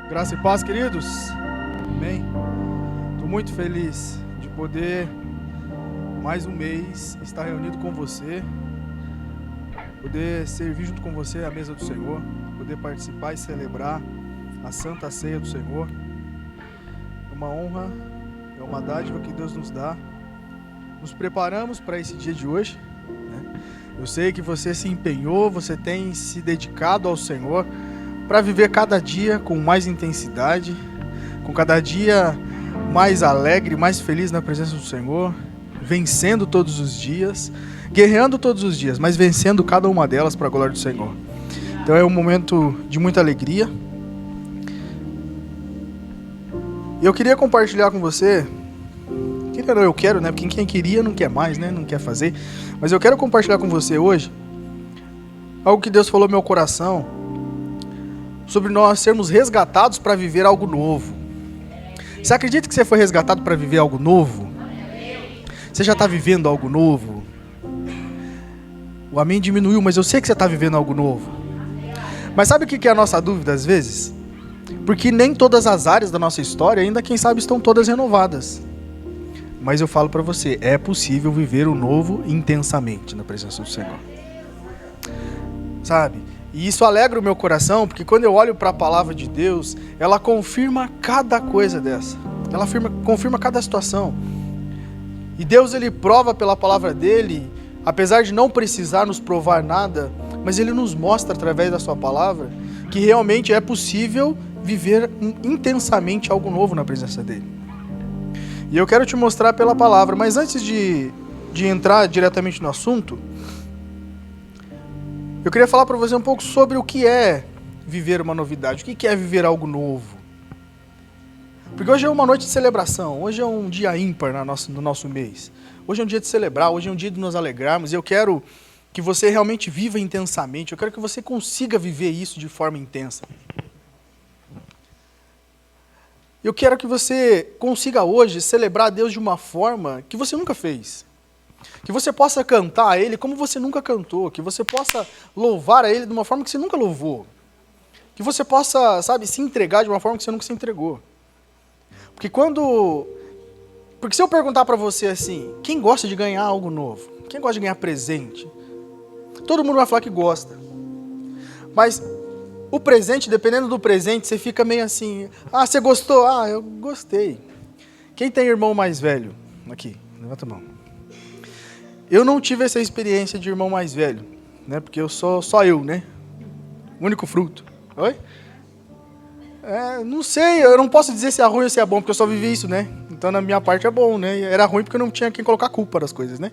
Graça e paz, queridos. Amém. Estou muito feliz de poder, mais um mês, estar reunido com você, poder servir junto com você à mesa do Senhor, poder participar e celebrar a Santa Ceia do Senhor. É uma honra, é uma dádiva que Deus nos dá. Nos preparamos para esse dia de hoje, né? Eu sei que você se empenhou, você tem se dedicado ao Senhor para viver cada dia com mais intensidade, com cada dia mais alegre, mais feliz na presença do Senhor, vencendo todos os dias, guerreando todos os dias, mas vencendo cada uma delas para a glória do Senhor. Então é um momento de muita alegria. E eu queria compartilhar com você, eu quero, né? Porque quem queria não quer mais, né? Não quer fazer. Mas eu quero compartilhar com você hoje algo que Deus falou no meu coração, sobre nós sermos resgatados para viver algo novo. Você acredita que você foi resgatado para viver algo novo? Você já está vivendo algo novo? O amém diminuiu, mas eu sei que você está vivendo algo novo. Mas sabe o que é a nossa dúvida às vezes? Porque nem todas as áreas da nossa história, ainda quem sabe, estão todas renovadas. Mas eu falo para você, é possível viver o novo intensamente na presença do Senhor. Sabe? E isso alegra o meu coração, porque quando eu olho para a palavra de Deus, ela confirma cada coisa dessa. Ela confirma cada situação. E Deus, ele prova pela palavra dele, apesar de não precisar nos provar nada, mas ele nos mostra através da sua palavra que realmente é possível viver intensamente algo novo na presença dele. E eu quero te mostrar pela palavra, mas antes de entrar diretamente no assunto, eu queria falar para você um pouco sobre o que é viver uma novidade, o que é viver algo novo. Porque hoje é uma noite de celebração, hoje é um dia ímpar no nosso mês. Hoje é um dia de celebrar, hoje é um dia de nos alegrarmos, e eu quero que você realmente viva intensamente, eu quero que você consiga viver isso de forma intensa. Eu quero que você consiga hoje celebrar a Deus de uma forma que você nunca fez. Que você possa cantar a Ele como você nunca cantou. Que você possa louvar a Ele de uma forma que você nunca louvou. Que você possa, se entregar de uma forma que você nunca se entregou. Porque se eu perguntar para você assim, quem gosta de ganhar algo novo? Quem gosta de ganhar presente? Todo mundo vai falar que gosta. Mas o presente, dependendo do presente, você fica meio assim, você gostou? Eu gostei. Quem tem irmão mais velho? Aqui, levanta a mão. Eu não tive essa experiência de irmão mais velho, né? Porque eu sou só eu, né? O único fruto. Oi? Não sei, eu não posso dizer se é ruim ou se é bom, porque eu só vivi isso, né? Então na minha parte é bom, né? Era ruim porque eu não tinha quem colocar culpa das coisas, né?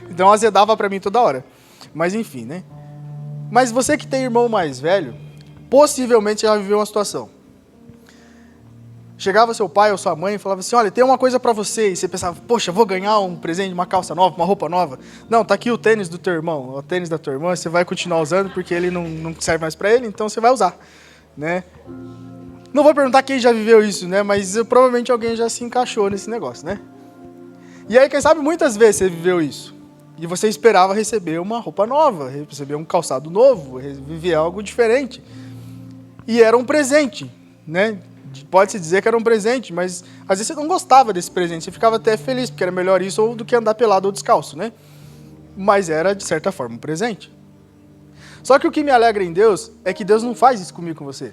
Então azedava pra mim toda hora. Mas enfim, né? Mas você que tem irmão mais velho, possivelmente já viveu uma situação. Chegava seu pai ou sua mãe e falava assim, olha, tem uma coisa pra você. E você pensava, poxa, vou ganhar um presente, uma calça nova, uma roupa nova. Não, tá aqui o tênis do teu irmão, o tênis da tua irmã, você vai continuar usando porque ele não serve mais pra ele, então você vai usar, né? Não vou perguntar quem já viveu isso, né? Mas provavelmente alguém já se encaixou nesse negócio, né? E aí, quem sabe, muitas vezes você viveu isso. E você esperava receber uma roupa nova, receber um calçado novo, viver algo diferente. E era um presente, né? Pode-se dizer que era um presente, mas às vezes você não gostava desse presente, você ficava até feliz, porque era melhor isso do que andar pelado ou descalço, né? Mas era, de certa forma, um presente. Só que o que me alegra em Deus é que Deus não faz isso comigo e com você.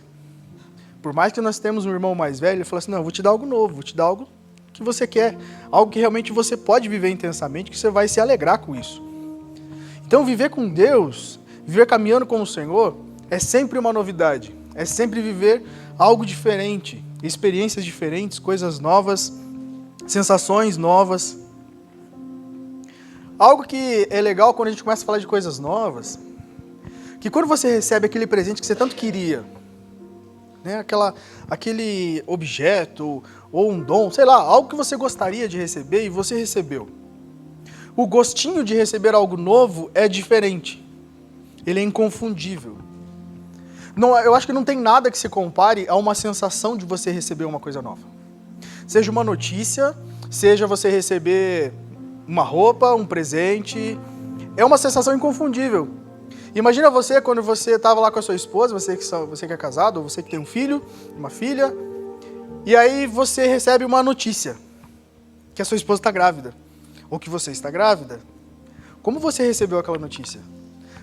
Por mais que nós temos um irmão mais velho, ele fala assim, não, eu vou te dar algo novo, vou te dar algo que você quer, algo que realmente você pode viver intensamente, que você vai se alegrar com isso. Então, viver com Deus, viver caminhando com o Senhor, é sempre uma novidade, é sempre viver algo diferente, experiências diferentes, coisas novas, sensações novas. Algo que é legal quando a gente começa a falar de coisas novas, que quando você recebe aquele presente que você tanto queria, né, aquele objeto ou um dom, sei lá, algo que você gostaria de receber e você recebeu. O gostinho de receber algo novo é diferente. Ele é inconfundível. Não, eu acho que não tem nada que se compare a uma sensação de você receber uma coisa nova. Seja uma notícia, seja você receber uma roupa, um presente, é uma sensação inconfundível. Imagina você quando você estava lá com a sua esposa, você que é casado, ou você que tem um filho, uma filha, e aí você recebe uma notícia que a sua esposa está grávida, ou que você está grávida. Como você recebeu aquela notícia?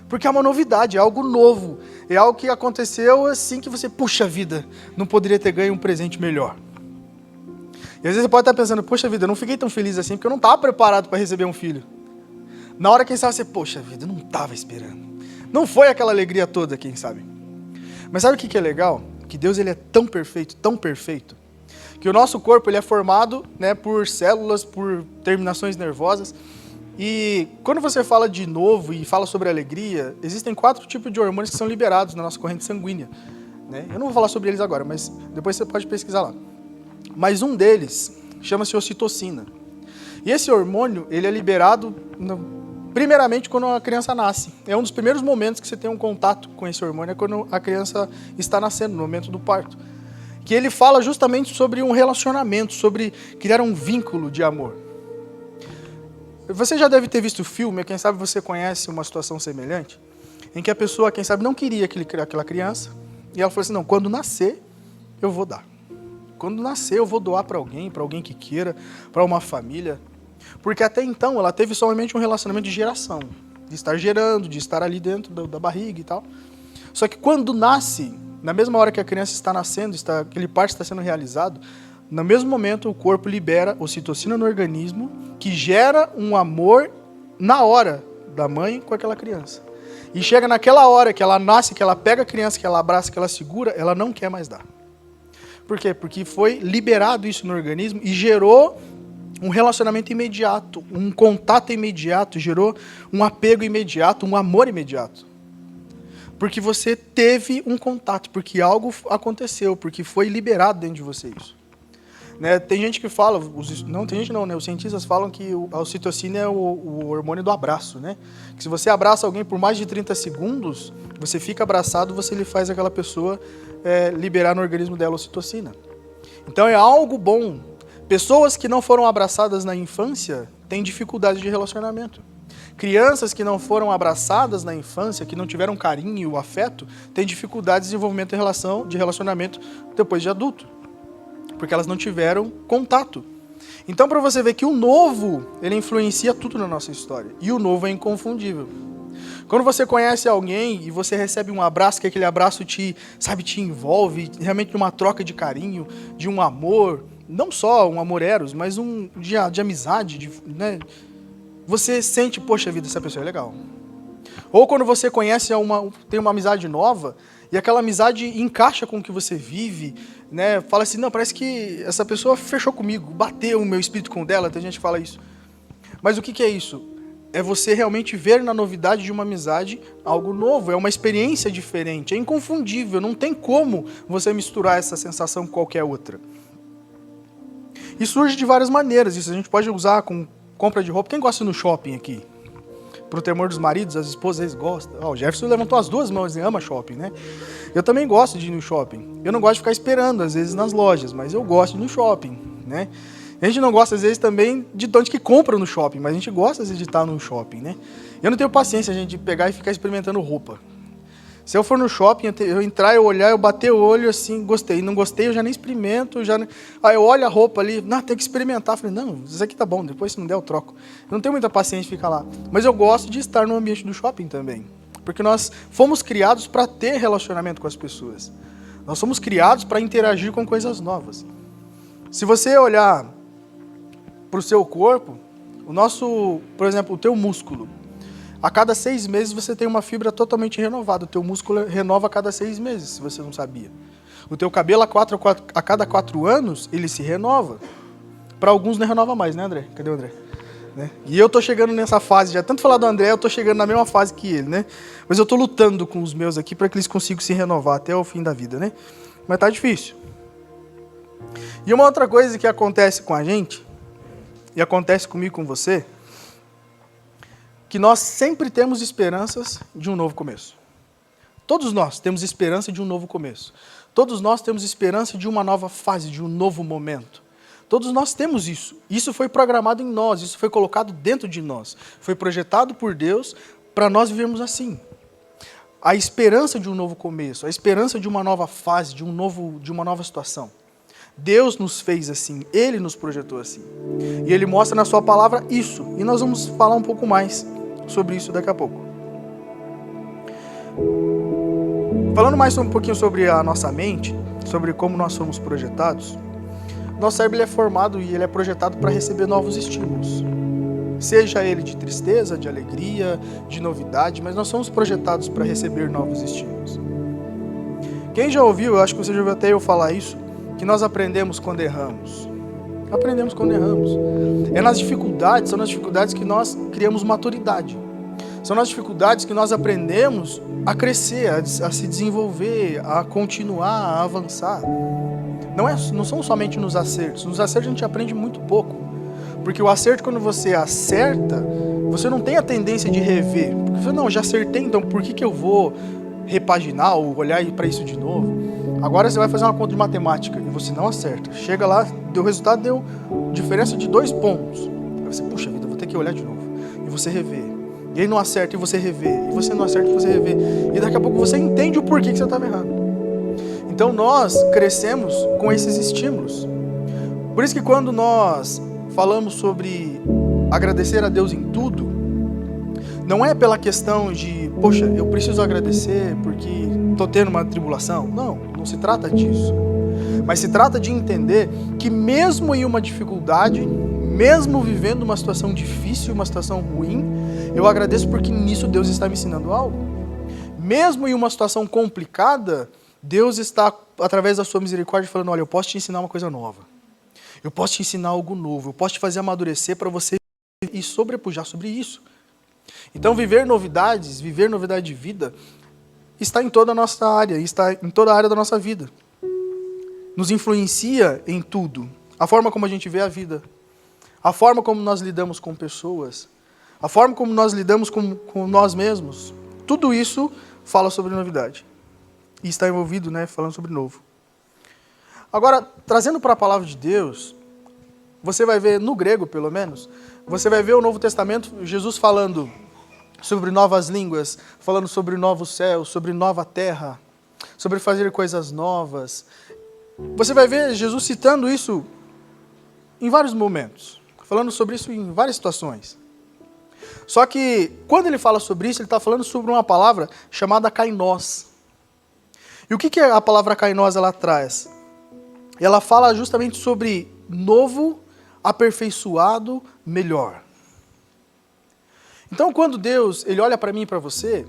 Porque é uma novidade, é algo novo, é algo que aconteceu assim que você, puxa vida, não poderia ter ganho um presente melhor. E às vezes você pode estar pensando, poxa vida, eu não fiquei tão feliz assim, porque eu não estava preparado para receber um filho. Na hora, quem sabe, você, poxa vida, eu não estava esperando. Não foi aquela alegria toda, quem sabe. Mas sabe o que é legal? Que Deus ele é tão perfeito, que o nosso corpo ele é formado, né, por células, por terminações nervosas. E quando você fala de novo e fala sobre alegria, existem 4 tipos de hormônios que são liberados na nossa corrente sanguínea. Né? Eu não vou falar sobre eles agora, mas depois você pode pesquisar lá. Mas um deles chama-se ocitocina. E esse hormônio ele é liberado primeiramente quando a criança nasce. É um dos primeiros momentos que você tem um contato com esse hormônio, é quando a criança está nascendo, no momento do parto. Que ele fala justamente sobre um relacionamento, sobre criar um vínculo de amor. Você já deve ter visto o filme, quem sabe você conhece uma situação semelhante, em que a pessoa, quem sabe, não queria aquela criança, e ela falou assim, não, quando nascer, eu vou dar. Quando nascer, eu vou doar para alguém que queira, para uma família. Porque até então ela teve somente um relacionamento de geração, de estar gerando, de estar ali dentro da barriga e tal. Só que quando nasce, na mesma hora que a criança está nascendo, aquele parto está sendo realizado, no mesmo momento o corpo libera ocitocina no organismo, que gera um amor na hora da mãe com aquela criança. E chega naquela hora que ela nasce, que ela pega a criança, que ela abraça, que ela segura, ela não quer mais dar. Por quê? Porque foi liberado isso no organismo e gerou um relacionamento imediato, um contato imediato, gerou um apego imediato, um amor imediato. Porque você teve um contato, porque algo aconteceu, porque foi liberado dentro de você isso. Né? Tem gente que fala, os cientistas falam que a ocitocina é o hormônio do abraço. Né? Que se você abraça alguém por mais de 30 segundos, você fica abraçado, você lhe faz aquela pessoa liberar no organismo dela ocitocina. Então é algo bom. Pessoas que não foram abraçadas na infância têm dificuldade de relacionamento. Crianças que não foram abraçadas na infância, que não tiveram carinho e o afeto, têm dificuldade de desenvolvimento de relacionamento depois de adulto. Porque elas não tiveram contato. Então, para você ver que o novo, ele influencia tudo na nossa história. E o novo é inconfundível. Quando você conhece alguém e você recebe um abraço, que aquele abraço te envolve, realmente uma troca de carinho, de um amor, não só um amor eros, mas de amizade, né? Você sente, poxa vida, essa pessoa é legal. Ou quando você conhece, tem uma amizade nova, e aquela amizade encaixa com o que você vive, né? Fala assim, não, parece que essa pessoa fechou comigo, bateu o meu espírito com o dela, tem gente que fala isso. Mas o que é isso? É você realmente ver na novidade de uma amizade algo novo, é uma experiência diferente, é inconfundível, não tem como você misturar essa sensação com qualquer outra. E surge de várias maneiras, isso a gente pode usar com compra de roupa. Quem gosta de ir no shopping aqui? Pro temor dos maridos, as esposas, eles gostam. O Jefferson levantou as 2 mãos e ama shopping, né? Eu também gosto de ir no shopping. Eu não gosto de ficar esperando, às vezes, nas lojas, mas eu gosto de ir no shopping, né? A gente não gosta, às vezes, também de onde que compra no shopping, mas a gente gosta, às vezes, de estar no shopping, né? Eu não tenho paciência, gente, de pegar e ficar experimentando roupa. Se eu for no shopping, eu entrar, eu olhar, eu bater o olho assim, gostei. Não gostei, eu já nem experimento. Aí eu olho a roupa ali, não, tem que experimentar. Falei, não, isso aqui tá bom, depois se não der eu troco. Eu não tenho muita paciência de ficar lá. Mas eu gosto de estar no ambiente do shopping também. Porque nós fomos criados para ter relacionamento com as pessoas. Nós somos criados para interagir com coisas novas. Se você olhar para o seu corpo, por exemplo, o teu músculo, a cada 6 meses você tem uma fibra totalmente renovada. O teu músculo renova a cada 6 meses, se você não sabia. O teu cabelo a cada 4 anos, ele se renova. Para alguns não renova mais, né, André? Cadê o André? Né? E eu tô chegando nessa fase, já tanto falar do André, eu tô chegando na mesma fase que ele, né? Mas eu tô lutando com os meus aqui para que eles consigam se renovar até o fim da vida, né? Mas tá difícil. E uma outra coisa que acontece com a gente, e acontece comigo e com você, que nós sempre temos esperanças de um novo começo. Todos nós temos esperança de um novo começo. Todos nós temos esperança de uma nova fase, de um novo momento. Todos nós temos isso. Isso foi programado em nós, isso foi colocado dentro de nós. Foi projetado por Deus para nós vivermos assim. a esperança de um novo começo, a esperança de uma nova fase, de uma nova situação. Deus nos fez assim, Ele nos projetou assim. E Ele mostra na sua palavra isso. E nós vamos falar um pouco mais sobre isso daqui a pouco. Falando mais um pouquinho sobre a nossa mente, sobre como nós somos projetados, nosso cérebro é formado e ele é projetado para receber novos estímulos. Seja ele de tristeza, de alegria, de novidade, mas nós somos projetados para receber novos estímulos. Quem já ouviu, eu acho que você já ouviu até eu falar isso, que nós aprendemos quando erramos. Aprendemos quando erramos. São nas dificuldades que nós criamos maturidade. São nas dificuldades que nós aprendemos a crescer, a se desenvolver, a continuar, a avançar. Não são somente nos acertos. Nos acertos a gente aprende muito pouco. Porque o acerto, quando você acerta, você não tem a tendência de rever. Porque você, não, já acertei, então por que eu vou repaginar ou olhar para isso de novo? Agora você vai fazer uma conta de matemática e você não acerta. Chega lá, o resultado deu diferença de 2 pontos. Aí você, puxa vida, vou ter que olhar de novo. E você revê. E aí não acerta e você revê. E você não acerta e você revê. E daqui a pouco você entende o porquê que você estava errando. Então nós crescemos com esses estímulos. Por isso que quando nós falamos sobre agradecer a Deus em tudo, não é pela questão de, poxa, eu preciso agradecer porque estou tendo uma tribulação. Não se trata disso. Mas se trata de entender que mesmo em uma dificuldade, mesmo vivendo uma situação difícil, uma situação ruim, eu agradeço porque nisso Deus está me ensinando algo. Mesmo em uma situação complicada, Deus está, através da sua misericórdia, falando, olha, eu posso te ensinar uma coisa nova. Eu posso te ensinar algo novo. Eu posso te fazer amadurecer para você e sobrepujar sobre isso. Então, viver novidade de vida, está em toda a nossa área, está em toda a área da nossa vida. Nos influencia em tudo. A forma como a gente vê a vida, a forma como nós lidamos com pessoas, a forma como nós lidamos com nós mesmos. Tudo isso fala sobre novidade. E está envolvido, falando sobre novo. Agora, trazendo para a palavra de Deus, você vai ver, no grego pelo menos, você vai ver o Novo Testamento, Jesus falando sobre novas línguas, falando sobre novos céus, sobre nova terra, sobre fazer coisas novas. Você vai ver Jesus citando isso em vários momentos, falando sobre isso em várias situações. Só que, quando ele fala sobre isso, ele está falando sobre uma palavra chamada kainós. E o que a palavra kainós ela traz? Ela fala justamente sobre novo, aperfeiçoado, melhor. Então, quando Deus ele olha para mim e para você,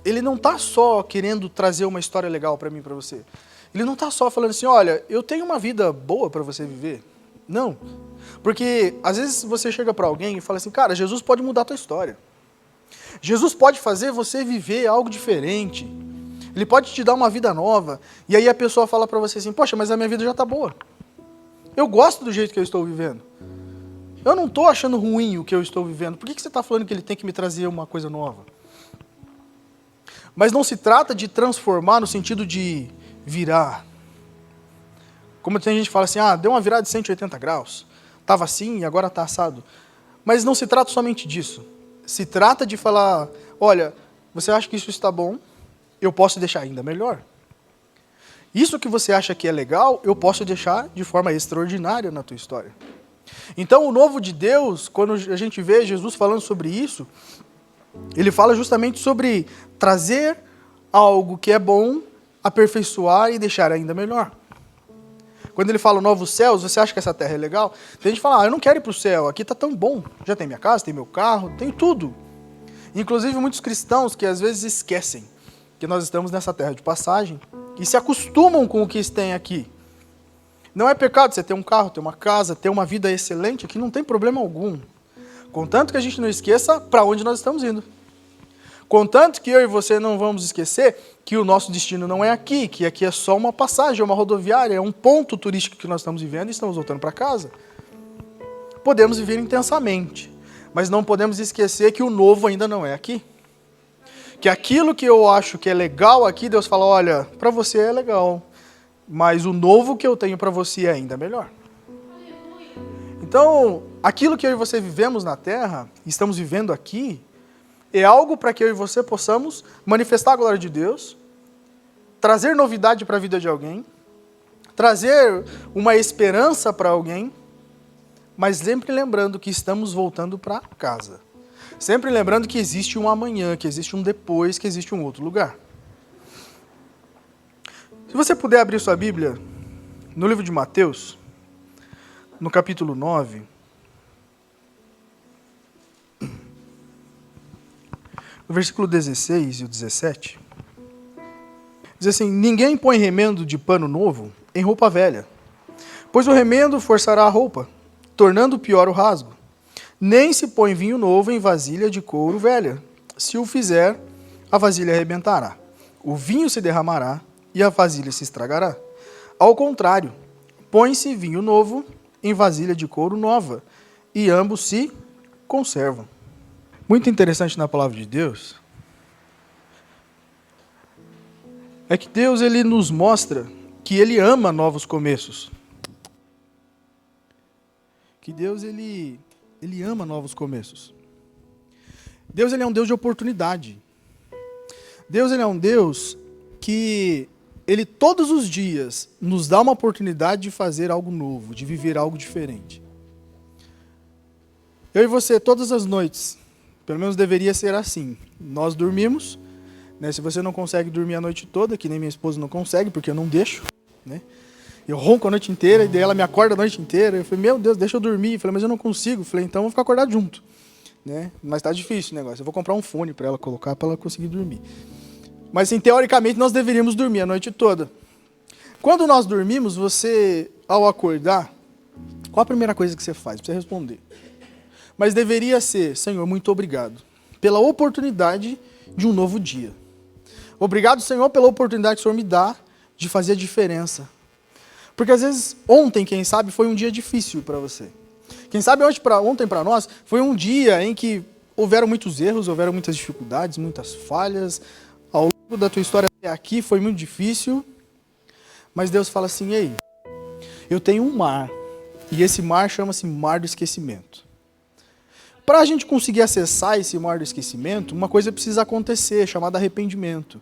Ele não está só querendo trazer uma história legal para mim e para você. Ele não está só falando assim, olha, eu tenho uma vida boa para você viver. Não. Porque, às vezes, você chega para alguém e fala assim, cara, Jesus pode mudar a tua história. Jesus pode fazer você viver algo diferente. Ele pode te dar uma vida nova. E aí a pessoa fala para você assim, poxa, mas a minha vida já está boa. Eu gosto do jeito que eu estou vivendo. Eu não estou achando ruim o que eu estou vivendo. Por que você está falando que ele tem que me trazer uma coisa nova? Mas não se trata de transformar no sentido de virar. Como tem gente que fala assim, deu uma virada de 180 graus. Estava assim e agora está assado. Mas não se trata somente disso. Se trata de falar, olha, você acha que isso está bom? Eu posso deixar ainda melhor. Isso que você acha que é legal, eu posso deixar de forma extraordinária na tua história. Então, o novo de Deus, quando a gente vê Jesus falando sobre isso, ele fala justamente sobre trazer algo que é bom, aperfeiçoar e deixar ainda melhor. Quando ele fala novos céus, você acha que essa terra é legal? Tem gente que fala, eu não quero ir para o céu, aqui está tão bom. Já tem minha casa, tem meu carro, tem tudo. Inclusive, muitos cristãos que às vezes esquecem que nós estamos nessa terra de passagem e se acostumam com o que tem aqui. Não é pecado você ter um carro, ter uma casa, ter uma vida excelente, aqui não tem problema algum. Contanto que a gente não esqueça para onde nós estamos indo. Contanto que eu e você não vamos esquecer que o nosso destino não é aqui, que aqui é só uma passagem, é uma rodoviária, é um ponto turístico que nós estamos vivendo e estamos voltando para casa. Podemos viver intensamente, mas não podemos esquecer que o novo ainda não é aqui. Que aquilo que eu acho que é legal aqui, Deus fala, olha, para você é legal, mas o novo que eu tenho para você é ainda melhor. Então, aquilo que eu e você vivemos na Terra, estamos vivendo aqui, é algo para que eu e você possamos manifestar a glória de Deus, trazer novidade para a vida de alguém, trazer uma esperança para alguém, mas sempre lembrando que estamos voltando para casa. Sempre lembrando que existe um amanhã, que existe um depois, que existe um outro lugar. Se você puder abrir sua Bíblia no livro de Mateus, no capítulo 9, no versículo 16 e o 17, diz assim: ninguém põe remendo de pano novo em roupa velha, pois o remendo forçará a roupa, tornando pior o rasgo. Nem se põe vinho novo em vasilha de couro velha. Se o fizer, a vasilha arrebentará, o vinho se derramará e a vasilha se estragará. Ao contrário, põe-se vinho novo em vasilha de couro nova, e ambos se conservam. Muito interessante na palavra de Deus é que Deus ele nos mostra que Ele ama novos começos. Que Deus ele ama novos começos. Deus ele é um Deus de oportunidade. Deus ele é um Deus que Ele todos os dias nos dá uma oportunidade de fazer algo novo, de viver algo diferente. Eu e você, todas as noites, pelo menos deveria ser assim. Nós dormimos, né? Se você não consegue dormir a noite toda, que nem minha esposa não consegue, porque eu não deixo, né? Eu ronco a noite inteira, e daí ela me acorda a noite inteira. Eu falei, meu Deus, deixa eu dormir. Eu falei, mas eu não consigo. Eu falei, então vamos ficar acordado junto, né? Mas tá difícil o negócio. Eu vou comprar um fone para ela colocar, para ela conseguir dormir. Mas, assim, teoricamente, nós deveríamos dormir a noite toda. Quando nós dormimos, você, ao acordar, qual a primeira coisa que você faz? Pra você responder. Mas deveria ser, Senhor, muito obrigado pela oportunidade de um novo dia. Obrigado, Senhor, pela oportunidade que o Senhor me dá de fazer a diferença. Porque às vezes, ontem, quem sabe, foi um dia difícil para você. Quem sabe ontem para nós foi um dia em que houveram muitos erros, houveram muitas dificuldades, muitas falhas. Ao longo da tua história até aqui foi muito difícil. Mas Deus fala assim, ei, eu tenho um mar. E esse mar chama-se Mar do Esquecimento. Para a gente conseguir acessar esse mar do esquecimento, uma coisa precisa acontecer, chamada arrependimento.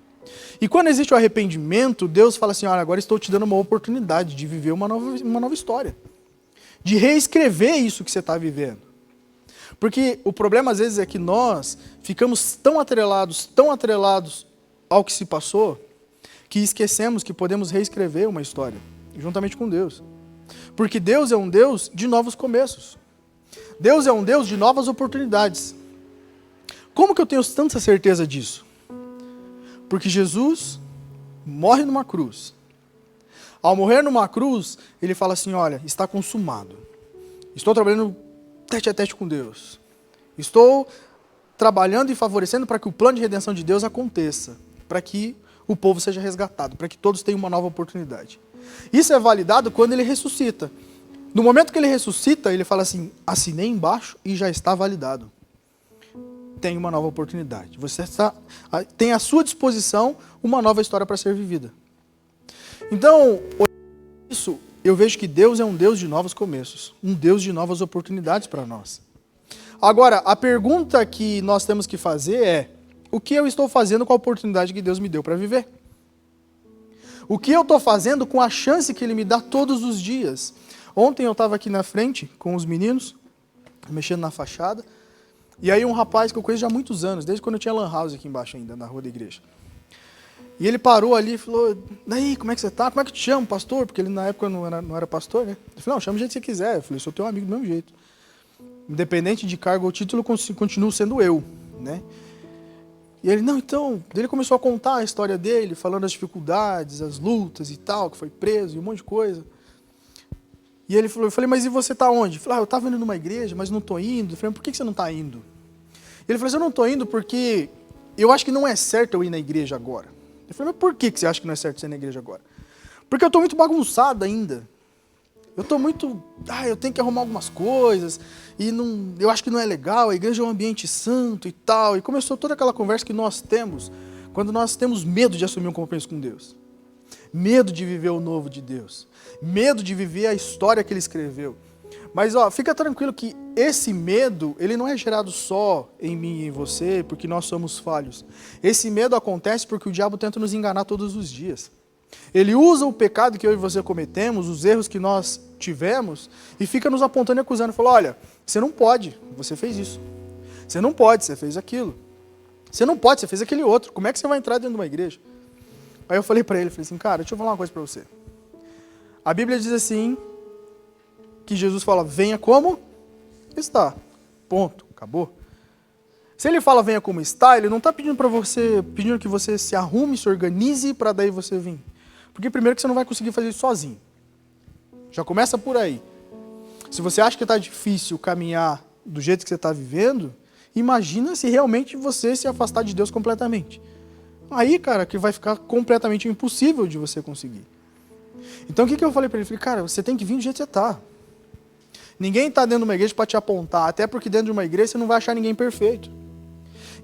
E quando existe o arrependimento, Deus fala assim, olha, agora estou te dando uma oportunidade de viver uma nova história. De reescrever isso que você está vivendo. Porque o problema às vezes é que nós ficamos tão atrelados ao que se passou, que esquecemos que podemos reescrever uma história, juntamente com Deus. Porque Deus é um Deus de novos começos. Deus é um Deus de novas oportunidades. Como que eu tenho tanta certeza disso? Porque Jesus morre numa cruz. Ao morrer numa cruz, ele fala assim, olha, está consumado. Estou trabalhando tete a tete com Deus. Estou trabalhando e favorecendo para que o plano de redenção de Deus aconteça. Para que o povo seja resgatado. Para que todos tenham uma nova oportunidade. Isso é validado quando ele ressuscita. No momento que ele ressuscita, ele fala assim, assinei embaixo e já está validado. Tem uma nova oportunidade. Você tem à sua disposição uma nova história para ser vivida. Então, isso, eu vejo que Deus é um Deus de novos começos. Um Deus de novas oportunidades para nós. Agora, a pergunta que nós temos que fazer é, o que eu estou fazendo com a oportunidade que Deus me deu para viver? O que eu estou fazendo com a chance que Ele me dá todos os dias? Ontem eu estava aqui na frente com os meninos, mexendo na fachada, e aí um rapaz que eu conheço já há muitos anos, desde quando eu tinha lan house aqui embaixo ainda, na rua da igreja. E ele parou ali e falou, daí, como é que você tá? Como é que te chama, pastor? Porque ele na época não era pastor, né? Ele falou, não, chama do jeito que você quiser. Eu falei, sou teu amigo do mesmo jeito. Independente de cargo ou título, eu continuo sendo eu, né? E ele, não, então... Ele começou a contar a história dele, falando as dificuldades, as lutas e tal, que foi preso e um monte de coisa. E ele falou, eu falei, mas e você tá onde? Ele falou, eu estava indo numa igreja, mas não estou indo. Eu falei, por que você não está indo? Ele falou, eu não estou indo porque eu acho que não é certo eu ir na igreja agora. Eu falei, mas por que você acha que não é certo você ir na igreja agora? Porque eu estou muito bagunçado ainda. Eu estou muito... eu tenho que arrumar algumas coisas, e não, eu acho que não é legal, a igreja é um ambiente santo e tal. E começou toda aquela conversa que nós temos, quando nós temos medo de assumir um compromisso com Deus. Medo de viver o novo de Deus. Medo de viver a história que Ele escreveu. Mas ó, fica tranquilo que esse medo, ele não é gerado só em mim e em você, porque nós somos falhos. Esse medo acontece porque o diabo tenta nos enganar todos os dias. Ele usa o pecado que eu e você cometemos, os erros que nós tivemos, e fica nos apontando e acusando. Fala, olha, você não pode, você fez isso. Você não pode, você fez aquilo. Você não pode, você fez aquele outro. Como é que você vai entrar dentro de uma igreja? Aí eu falei para ele, falei assim, cara, deixa eu falar uma coisa para você. A Bíblia diz assim, que Jesus fala, venha como está. Ponto, acabou. Se ele fala venha como está, ele não está pedindo para você, pedindo que você se arrume, se organize para daí você vir. Porque primeiro que você não vai conseguir fazer isso sozinho. Já começa por aí. Se você acha que está difícil caminhar do jeito que você está vivendo, imagina se realmente você se afastar de Deus completamente. Aí, cara, que vai ficar completamente impossível de você conseguir. Então o que eu falei para ele? Eu falei, cara, você tem que vir do jeito que você está. Ninguém está dentro de uma igreja para te apontar, até porque dentro de uma igreja você não vai achar ninguém perfeito.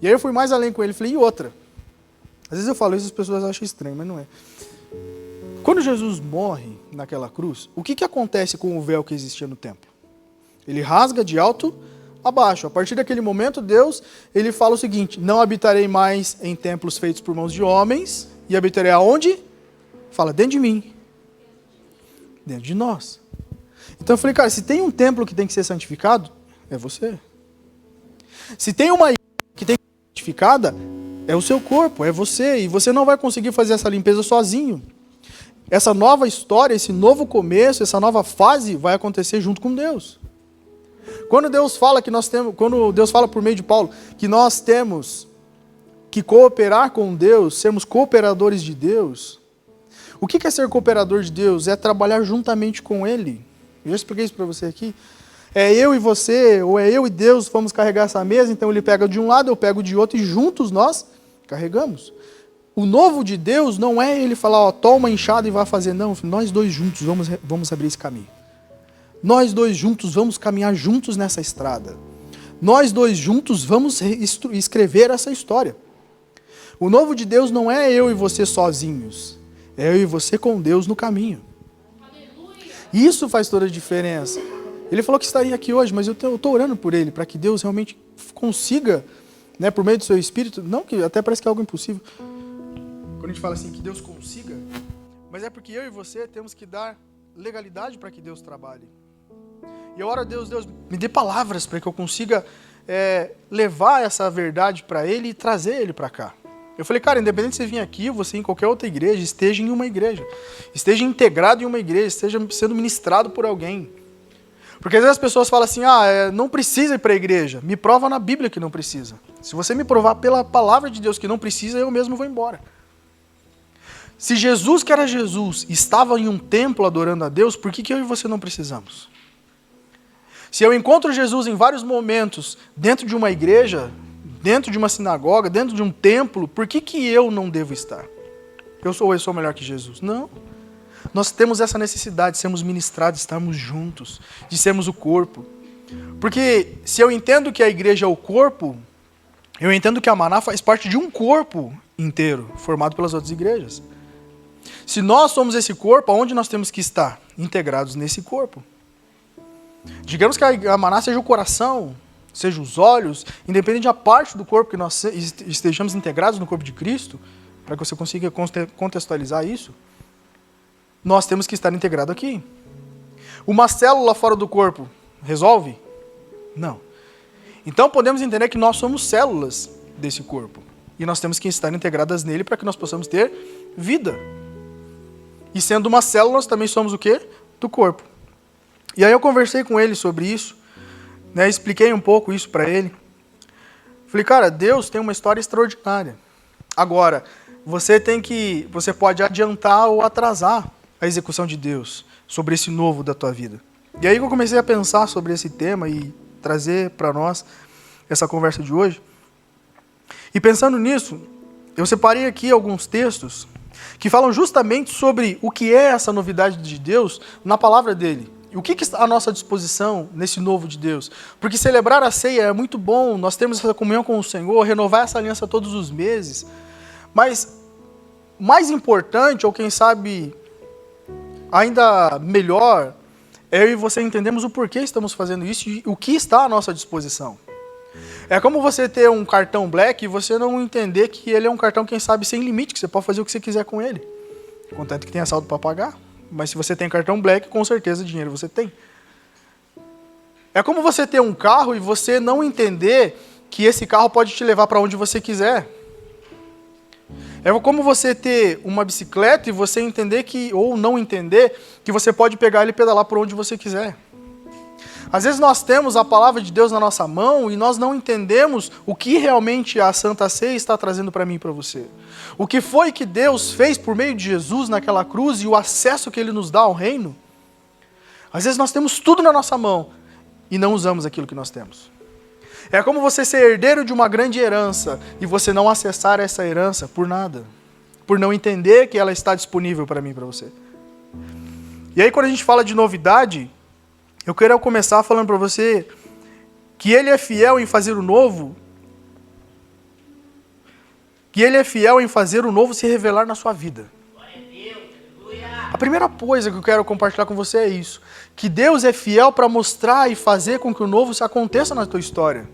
E aí eu fui mais além com ele, falei, e outra? Às vezes eu falo isso e as pessoas acham estranho, mas não é. Quando Jesus morre naquela cruz, o que acontece com o véu que existia no templo? Ele rasga de alto a baixo. A partir daquele momento, Deus, ele fala o seguinte, não habitarei mais em templos feitos por mãos de homens, e habitarei aonde? Fala, dentro de mim. Dentro de nós. Então eu falei, cara, se tem um templo que tem que ser santificado, é você. Se tem uma igreja que tem que ser santificada, é o seu corpo, é você. E você não vai conseguir fazer essa limpeza sozinho. Essa nova história, esse novo começo, essa nova fase vai acontecer junto com Deus. Quando Deus fala que nós temos, quando Deus fala por meio de Paulo que nós temos que cooperar com Deus, sermos cooperadores de Deus. O que é ser cooperador de Deus? É trabalhar juntamente com Ele. Eu já expliquei isso para você aqui. É eu e você, ou é eu e Deus, vamos carregar essa mesa, então Ele pega de um lado, eu pego de outro, e juntos nós carregamos. O novo de Deus não é Ele falar, ó, toma uma enxada e vai fazer. Não, nós dois juntos vamos abrir esse caminho. Nós dois juntos vamos caminhar juntos nessa estrada. Nós dois juntos vamos escrever essa história. O novo de Deus não é eu e você sozinhos. É eu e você com Deus no caminho. Isso faz toda a diferença. Ele falou que estaria aqui hoje, mas eu estou orando por ele, para que Deus realmente consiga, né, por meio do seu Espírito, não que até parece que é algo impossível. Quando a gente fala assim, que Deus consiga, mas é porque eu e você temos que dar legalidade para que Deus trabalhe. E eu oro a Deus, me dê palavras para que eu consiga levar essa verdade para Ele e trazer Ele para cá. Eu falei, cara, independente de você vir aqui ou você ir em qualquer outra igreja, esteja em uma igreja. Esteja integrado em uma igreja, esteja sendo ministrado por alguém. Porque às vezes as pessoas falam assim, não precisa ir para a igreja. Me prova na Bíblia que não precisa. Se você me provar pela palavra de Deus que não precisa, eu mesmo vou embora. Se Jesus, que era Jesus, estava em um templo adorando a Deus, por que eu e você não precisamos? Se eu encontro Jesus em vários momentos dentro de uma igreja, dentro de uma sinagoga, dentro de um templo, por que eu não devo estar? Eu sou melhor que Jesus? Não. Nós temos essa necessidade de sermos ministrados, de estarmos juntos, de sermos o corpo. Porque se eu entendo que a igreja é o corpo, eu entendo que a Maná faz parte de um corpo inteiro, formado pelas outras igrejas. Se nós somos esse corpo, aonde nós temos que estar? Integrados nesse corpo. Digamos que a Maná seja o coração, seja os olhos, independente da parte do corpo que nós estejamos integrados no corpo de Cristo, para que você consiga contextualizar isso, nós temos que estar integrado aqui. Uma célula fora do corpo resolve? Não. Então podemos entender que nós somos células desse corpo. E nós temos que estar integradas nele para que nós possamos ter vida. E sendo uma célula, nós também somos o quê? Do corpo. E aí eu conversei com ele sobre isso, né, expliquei um pouco isso para ele. Falei, cara, Deus tem uma história extraordinária. Agora, você pode adiantar ou atrasar a execução de Deus sobre esse novo da tua vida. E aí eu comecei a pensar sobre esse tema e trazer para nós essa conversa de hoje. E pensando nisso, eu separei aqui alguns textos que falam justamente sobre o que é essa novidade de Deus na palavra dele. E o que está à nossa disposição nesse novo de Deus? Porque celebrar a ceia é muito bom, nós temos essa comunhão com o Senhor, renovar essa aliança todos os meses. Mas mais importante, ou quem sabe ainda melhor, eu e você entendemos o porquê estamos fazendo isso e o que está à nossa disposição. É como você ter um cartão Black e você não entender que ele é um cartão, quem sabe, sem limite, que você pode fazer o que você quiser com ele. Contanto que tenha saldo para pagar. Mas se você tem cartão Black, com certeza dinheiro você tem. É como você ter um carro e você não entender que esse carro pode te levar para onde você quiser. É como você ter uma bicicleta e você entender que, ou não entender, que você pode pegar ele e pedalar por onde você quiser. Às vezes nós temos a palavra de Deus na nossa mão e nós não entendemos o que realmente a Santa Ceia está trazendo para mim e para você. O que foi que Deus fez por meio de Jesus naquela cruz e o acesso que Ele nos dá ao reino. Às vezes nós temos tudo na nossa mão e não usamos aquilo que nós temos. É como você ser herdeiro de uma grande herança e você não acessar essa herança por nada. Por não entender que ela está disponível para mim e para você. E aí quando a gente fala de novidade, eu quero começar falando para você que Ele é fiel em fazer o novo. Que Ele é fiel em fazer o novo se revelar na sua vida. A primeira coisa que eu quero compartilhar com você é isso. Que Deus é fiel para mostrar e fazer com que o novo se aconteça na tua história.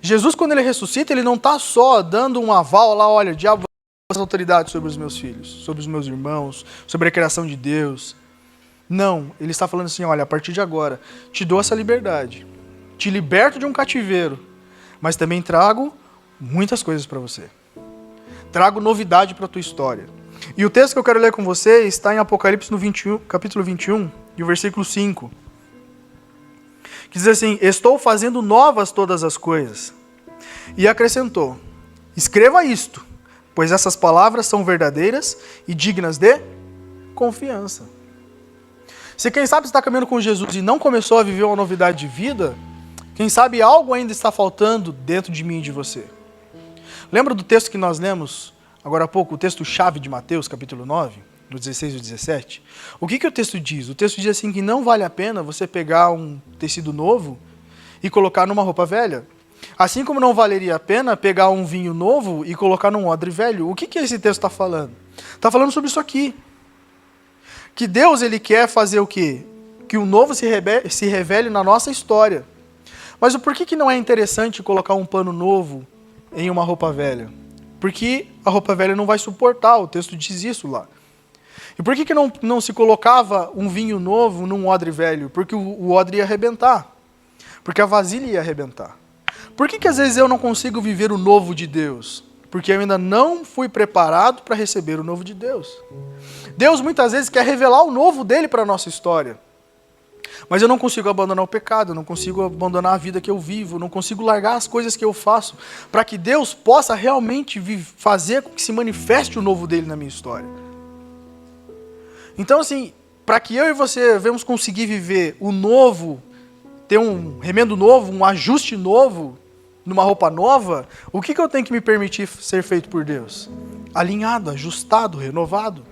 Jesus, quando Ele ressuscita, Ele não está só dando um aval lá, olha, diabo, as autoridades sobre os meus filhos, sobre os meus irmãos, sobre a criação de Deus. Não, Ele está falando assim, olha, a partir de agora, te dou essa liberdade, te liberto de um cativeiro, mas também trago muitas coisas para você. Trago novidade para a tua história. E o texto que eu quero ler com você está em Apocalipse no 21, capítulo 21, e o versículo 5. Que diz assim, estou fazendo novas todas as coisas. E acrescentou, escreva isto, pois essas palavras são verdadeiras e dignas de confiança. Se quem sabe está caminhando com Jesus e não começou a viver uma novidade de vida, quem sabe algo ainda está faltando dentro de mim e de você. Lembra do texto que nós lemos agora há pouco, o texto-chave de Mateus, capítulo 9, no 16 e 17? O que o texto diz? O texto diz assim que não vale a pena você pegar um tecido novo e colocar numa roupa velha. Assim como não valeria a pena pegar um vinho novo e colocar num odre velho. O que esse texto está falando? Está falando sobre isso aqui. Que Deus, Ele quer fazer o quê? Que o novo se revele na nossa história. Mas o porquê que não é interessante colocar um pano novo em uma roupa velha? Porque a roupa velha não vai suportar, o texto diz isso lá. E por que não se colocava um vinho novo num odre velho? Porque o odre ia arrebentar. Porque a vasilha ia arrebentar. Por que às vezes eu não consigo viver o novo de Deus? Porque eu ainda não fui preparado para receber o novo de Deus. Deus muitas vezes quer revelar o novo dele para a nossa história. Mas eu não consigo abandonar o pecado, eu não consigo abandonar a vida que eu vivo, eu não consigo largar as coisas que eu faço, para que Deus possa realmente fazer com que se manifeste o novo dele na minha história. Então assim, para que eu e você vamos conseguir viver o novo, ter um remendo novo, um ajuste novo, numa roupa nova, o que eu tenho que me permitir ser feito por Deus? Alinhado, ajustado, renovado.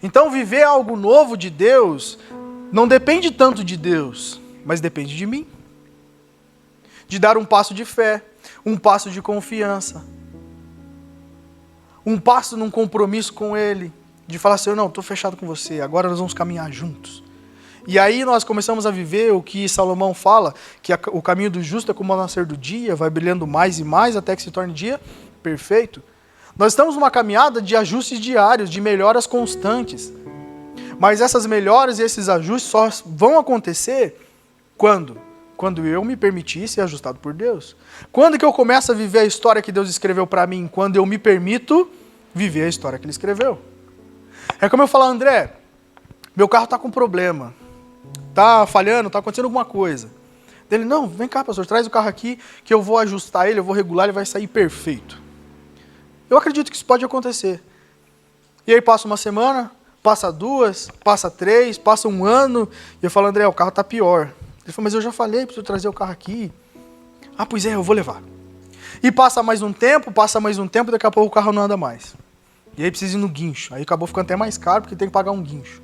Então viver algo novo de Deus não depende tanto de Deus, mas depende de mim. De dar um passo de fé, um passo de confiança, um passo num compromisso com Ele, de falar assim, não, estou fechado com você, agora nós vamos caminhar juntos. E aí nós começamos a viver o que Salomão fala, que o caminho do justo é como o nascer do dia, vai brilhando mais e mais até que se torne dia perfeito. Nós estamos numa caminhada de ajustes diários, de melhoras constantes. Mas essas melhoras e esses ajustes só vão acontecer quando? Quando eu me permitir ser ajustado por Deus. Quando que eu começo a viver a história que Deus escreveu para mim? Quando eu me permito viver a história que Ele escreveu. É como eu falar, André, meu carro está com problema. Está falhando, está acontecendo alguma coisa. Ele, não, vem cá, pastor, traz o carro aqui que eu vou ajustar ele, eu vou regular, ele vai sair perfeito. Eu acredito que isso pode acontecer. E aí passa uma semana, passa 2, passa 3, passa um ano, e eu falo, André, o carro está pior. Ele falou, mas eu já falei, preciso trazer o carro aqui. Ah, pois é, eu vou levar. E passa mais um tempo, daqui a pouco o carro não anda mais. E aí precisa ir no guincho. Aí acabou ficando até mais caro, porque tem que pagar um guincho.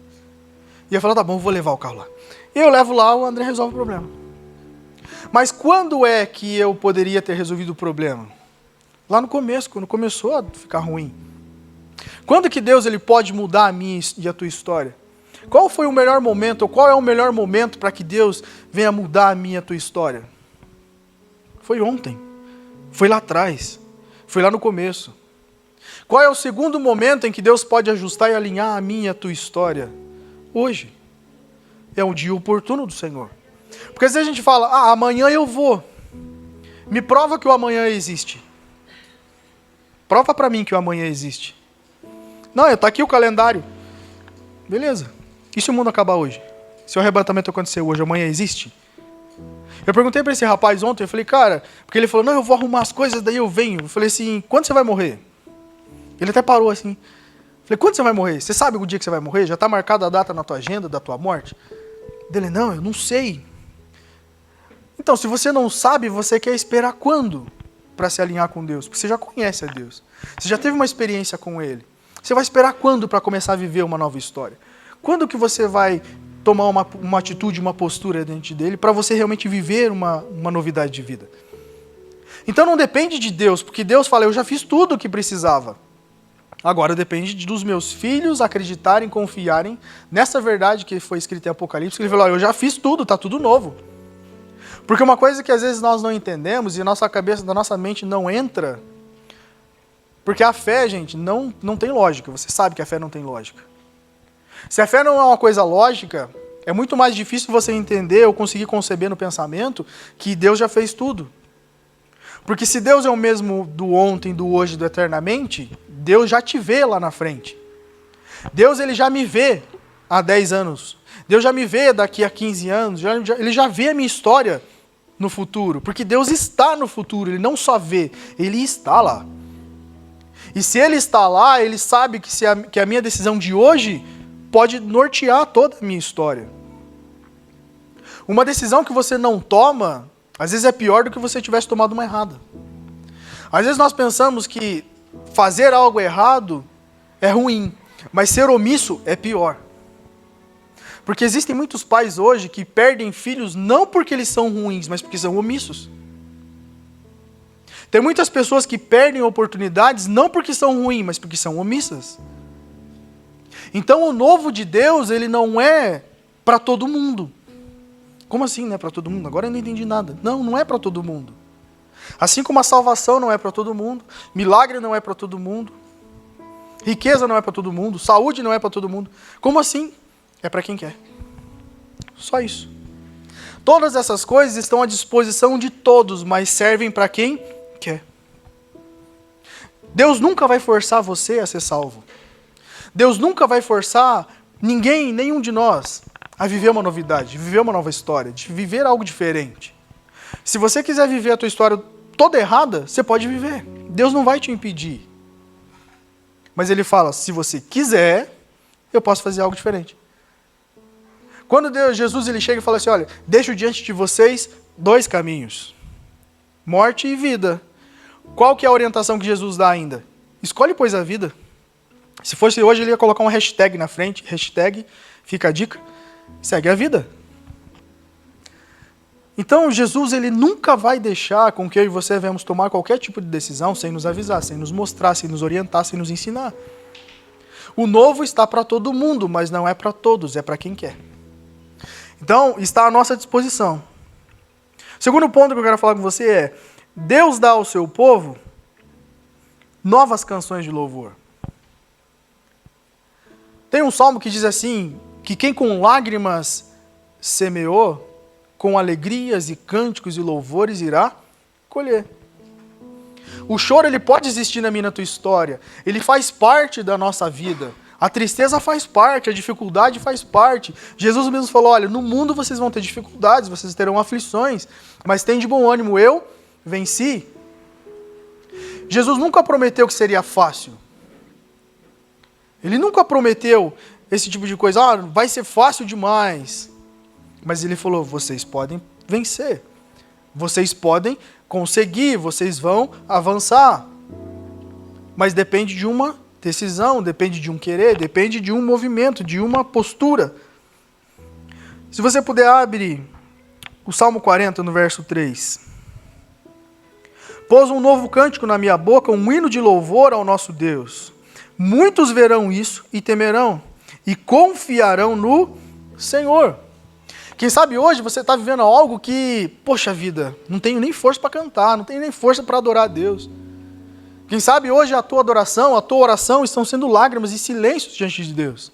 E eu falo, tá bom, eu vou levar o carro lá. E eu levo lá, o André resolve o problema. Mas quando é que eu poderia ter resolvido o problema? Lá no começo, quando começou a ficar ruim. Quando que Deus ele pode mudar a minha e a tua história? Qual foi o melhor momento, ou qual é o melhor momento para que Deus venha mudar a minha e a tua história? Foi ontem. Foi lá atrás. Foi lá no começo. Qual é o segundo momento em que Deus pode ajustar e alinhar a minha e a tua história? Hoje. É um dia oportuno do Senhor. Porque às vezes a gente fala, amanhã eu vou. Me prova que o amanhã existe. Prova para mim que o amanhã existe. Não, está aqui o calendário. Beleza. E se o mundo acabar hoje? Se o arrebatamento acontecer hoje, amanhã existe? Eu perguntei para esse rapaz ontem, eu falei, cara, porque ele falou, não, eu vou arrumar as coisas, daí eu venho. Eu falei assim, quando você vai morrer? Ele até parou assim. Eu falei, quando você vai morrer? Você sabe o dia que você vai morrer? Já está marcada a data na tua agenda da tua morte? Ele, não, eu não sei. Então, se você não sabe, você quer esperar quando para se alinhar com Deus? Porque você já conhece a Deus. Você já teve uma experiência com Ele. Você vai esperar quando para começar a viver uma nova história? Quando que você vai tomar uma atitude, uma postura diante dele para você realmente viver uma novidade de vida? Então não depende de Deus, porque Deus fala, eu já fiz tudo o que precisava. Agora depende dos meus filhos acreditarem, confiarem nessa verdade que foi escrita em Apocalipse, que ele falou, eu já fiz tudo, está tudo novo. Porque uma coisa que às vezes nós não entendemos e nossa cabeça, da nossa mente não entra, porque a fé, gente, não tem lógica. Você sabe que a fé não tem lógica. Se a fé não é uma coisa lógica, é muito mais difícil você entender ou conseguir conceber no pensamento que Deus já fez tudo. Porque se Deus é o mesmo do ontem, do hoje, do eternamente, Deus já te vê lá na frente. Deus, ele já me vê há 10 anos. Deus já me vê daqui a 15 anos. Ele já vê a minha história no futuro. Porque Deus está no futuro, ele não só vê, ele está lá. E se ele está lá, ele sabe que a minha decisão de hoje pode nortear toda a minha história. Uma decisão que você não toma, às vezes é pior do que você tivesse tomado uma errada. Às vezes nós pensamos que fazer algo errado é ruim, mas ser omisso é pior. Porque existem muitos pais hoje que perdem filhos não porque eles são ruins, mas porque são omissos. Tem muitas pessoas que perdem oportunidades não porque são ruins, mas porque são omissas. Então o novo de Deus, ele não é para todo mundo. Como assim não é para todo mundo? Agora eu não entendi nada. Não é para todo mundo. Assim como a salvação não é para todo mundo, milagre não é para todo mundo, riqueza não é para todo mundo, saúde não é para todo mundo. Como assim? É para quem quer. Só isso. Todas essas coisas estão à disposição de todos, mas servem para quem quer. Deus nunca vai forçar você a ser salvo. Deus nunca vai forçar ninguém, nenhum de nós, a viver uma novidade, de viver uma nova história, de viver algo diferente. Se você quiser viver a tua história toda errada, você pode viver. Deus não vai te impedir. Mas ele fala, se você quiser, eu posso fazer algo diferente. Quando Jesus ele chega e fala assim, olha, deixo diante de vocês 2 caminhos. Morte e vida. Qual que é a orientação que Jesus dá ainda? Escolhe, pois, a vida. Se fosse hoje, ele ia colocar um hashtag na frente. Hashtag, fica a dica, segue a vida. Então, Jesus ele nunca vai deixar com que eu e você venhamos tomar qualquer tipo de decisão sem nos avisar, sem nos mostrar, sem nos orientar, sem nos ensinar. O novo está para todo mundo, mas não é para todos, é para quem quer. Então, está à nossa disposição. O segundo ponto que eu quero falar com você é, Deus dá ao seu povo novas canções de louvor. Tem um salmo que diz assim, que quem com lágrimas semeou, com alegrias e cânticos e louvores irá colher. O choro ele pode existir na minha e na tua história, ele faz parte da nossa vida. A tristeza faz parte, a dificuldade faz parte. Jesus mesmo falou, olha, no mundo vocês vão ter dificuldades, vocês terão aflições, mas tem de bom ânimo, eu venci. Jesus nunca prometeu que seria fácil. Ele nunca prometeu esse tipo de coisa, vai ser fácil demais. Mas ele falou, vocês podem vencer. Vocês podem conseguir, vocês vão avançar. Mas depende de uma decisão, depende de um querer, depende de um movimento, de uma postura. Se você puder abrir o Salmo 40 no verso 3. Pôs um novo cântico na minha boca, um hino de louvor ao nosso Deus. Muitos verão isso e temerão, e confiarão no Senhor. Quem sabe hoje você está vivendo algo que, poxa vida, não tenho nem força para cantar, não tenho nem força para adorar a Deus. Quem sabe hoje a tua adoração, a tua oração estão sendo lágrimas e silêncios diante de Deus.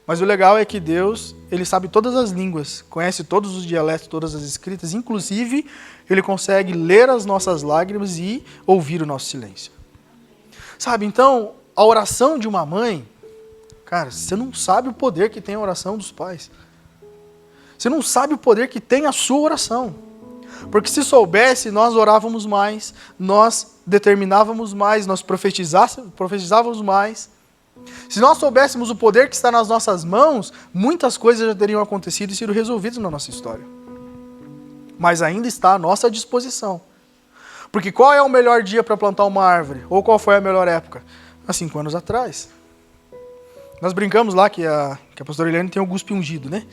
Mas o legal é que Deus, Ele sabe todas as línguas, conhece todos os dialetos, todas as escritas, inclusive Ele consegue ler as nossas lágrimas e ouvir o nosso silêncio. Sabe, então, a oração de uma mãe, cara, você não sabe o poder que tem a oração dos pais. Você não sabe o poder que tem a sua oração. Porque se soubesse, nós orávamos mais, nós determinávamos mais, nós profetizávamos mais. Se nós soubéssemos o poder que está nas nossas mãos, muitas coisas já teriam acontecido e sido resolvidas na nossa história. Mas ainda está à nossa disposição. Porque qual é o melhor dia para plantar uma árvore? Ou qual foi a melhor época? Há 5 anos atrás. Nós brincamos lá que a pastora Eliane tem o guspe ungido, né?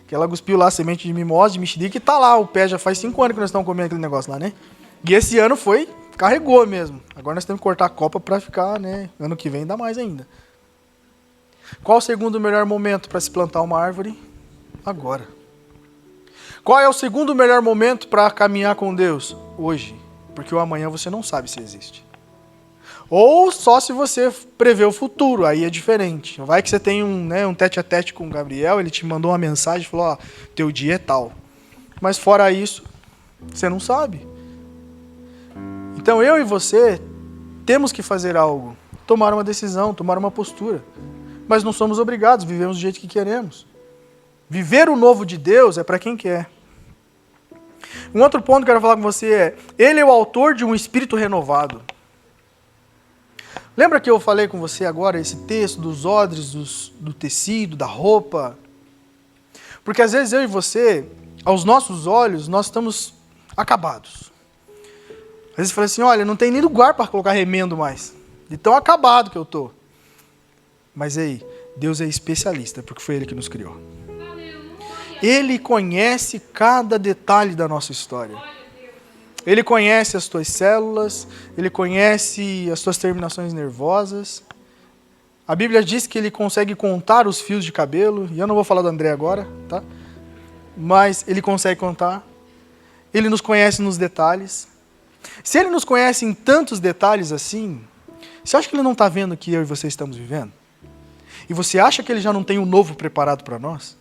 Que ela cuspiu lá a semente de mimosa, de mexerica, e tá lá o pé, já faz 5 anos que nós estamos comendo aquele negócio lá, né? E esse ano carregou mesmo. Agora nós temos que cortar a copa para ficar, né? Ano que vem dá mais ainda. Qual o segundo melhor momento para se plantar uma árvore? Agora. Qual é o segundo melhor momento para caminhar com Deus? Hoje. Porque o amanhã você não sabe se existe. Ou só se você prevê o futuro, aí é diferente. Vai que você tem um tete-a-tete com o Gabriel, ele te mandou uma mensagem e falou, ó, teu dia é tal. Mas fora isso, você não sabe. Então eu e você temos que fazer algo. Tomar uma decisão, tomar uma postura. Mas não somos obrigados, vivemos do jeito que queremos. Viver o novo de Deus é para quem quer. Um outro ponto que eu quero falar com você é, Ele é o autor de um espírito renovado. Lembra que eu falei com você agora esse texto dos odres, do tecido, da roupa? Porque às vezes eu e você, aos nossos olhos, nós estamos acabados. Às vezes você fala assim, olha, não tem nem lugar para colocar remendo mais. De tão acabado que eu estou. Mas aí, Deus é especialista, porque foi Ele que nos criou. Ele conhece cada detalhe da nossa história. Ele conhece as tuas células, Ele conhece as tuas terminações nervosas. A Bíblia diz que Ele consegue contar os fios de cabelo, e eu não vou falar do André agora, tá? Mas Ele consegue contar. Ele nos conhece nos detalhes. Se Ele nos conhece em tantos detalhes assim, você acha que Ele não está vendo o que eu e você estamos vivendo? E você acha que Ele já não tem um novo preparado para nós?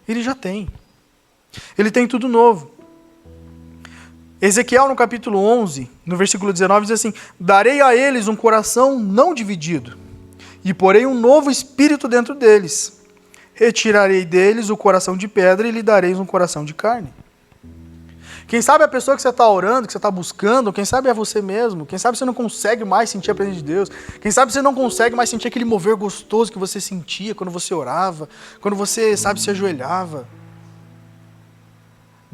Ele já tem. Ele tem tudo novo. Ezequiel, no capítulo 11, no versículo 19, diz assim, darei a eles um coração não dividido, e porei um novo espírito dentro deles. Retirarei deles o coração de pedra e lhe darei um coração de carne. Quem sabe a pessoa que você está orando, que você está buscando, quem sabe é você mesmo, quem sabe você não consegue mais sentir a presença de Deus, quem sabe você não consegue mais sentir aquele mover gostoso que você sentia quando você orava, quando você, se ajoelhava.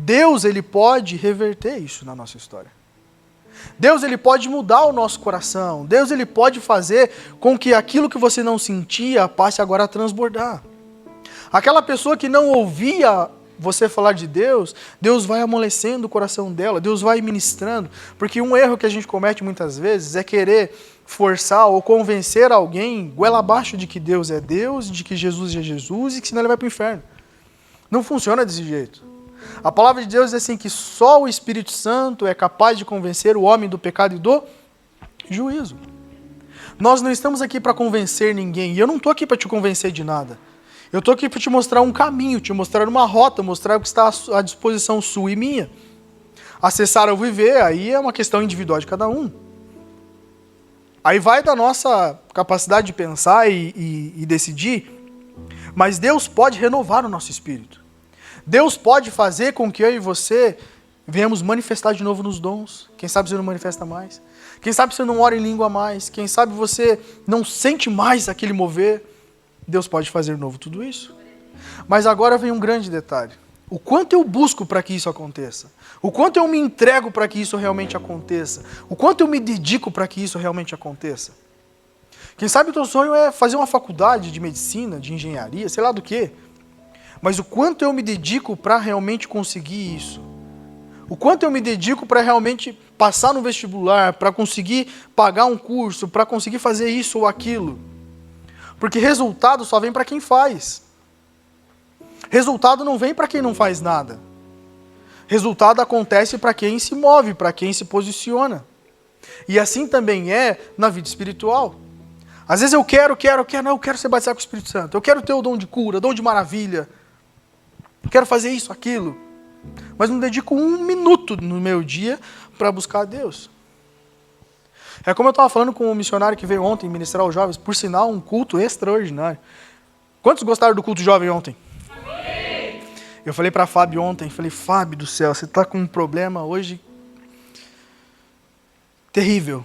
Deus, Ele pode reverter isso na nossa história. Deus, Ele pode mudar o nosso coração. Deus, Ele pode fazer com que aquilo que você não sentia passe agora a transbordar. Aquela pessoa que não ouvia você falar de Deus, Deus vai amolecendo o coração dela, Deus vai ministrando, porque um erro que a gente comete muitas vezes é querer forçar ou convencer alguém goela abaixo de que Deus é Deus, de que Jesus é Jesus e que senão ele vai para o inferno. Não funciona desse jeito. A palavra de Deus diz assim que só o Espírito Santo é capaz de convencer o homem do pecado e do juízo. Nós não estamos aqui para convencer ninguém, e eu não estou aqui para te convencer de nada. Eu estou aqui para te mostrar um caminho, te mostrar uma rota, mostrar o que está à disposição sua e minha. Acessar ou viver, aí é uma questão individual de cada um. Aí vai da nossa capacidade de pensar e decidir, mas Deus pode renovar o nosso espírito. Deus pode fazer com que eu e você venhamos manifestar de novo nos dons. Quem sabe você não manifesta mais. Quem sabe você não ora em língua mais. Quem sabe você não sente mais aquele mover. Deus pode fazer de novo tudo isso. Mas agora vem um grande detalhe. O quanto eu busco para que isso aconteça. O quanto eu me entrego para que isso realmente aconteça. O quanto eu me dedico para que isso realmente aconteça. Quem sabe o teu sonho é fazer uma faculdade de medicina, de engenharia, sei lá do quê. Mas o quanto eu me dedico para realmente conseguir isso. O quanto eu me dedico para realmente passar no vestibular, para conseguir pagar um curso, para conseguir fazer isso ou aquilo. Porque resultado só vem para quem faz. Resultado não vem para quem não faz nada. Resultado acontece para quem se move, para quem se posiciona. E assim também é na vida espiritual. Às vezes eu quero ser batizado com o Espírito Santo. Eu quero ter o dom de cura, dom de maravilha. Eu quero fazer isso, aquilo. Mas não dedico 1 minuto no meu dia para buscar a Deus. É como eu estava falando com um missionário que veio ontem ministrar aos jovens, por sinal, um culto extraordinário. Quantos gostaram do culto jovem ontem? Amém. Eu falei para a Fábio ontem, Fábio do céu, você está com um problema hoje terrível.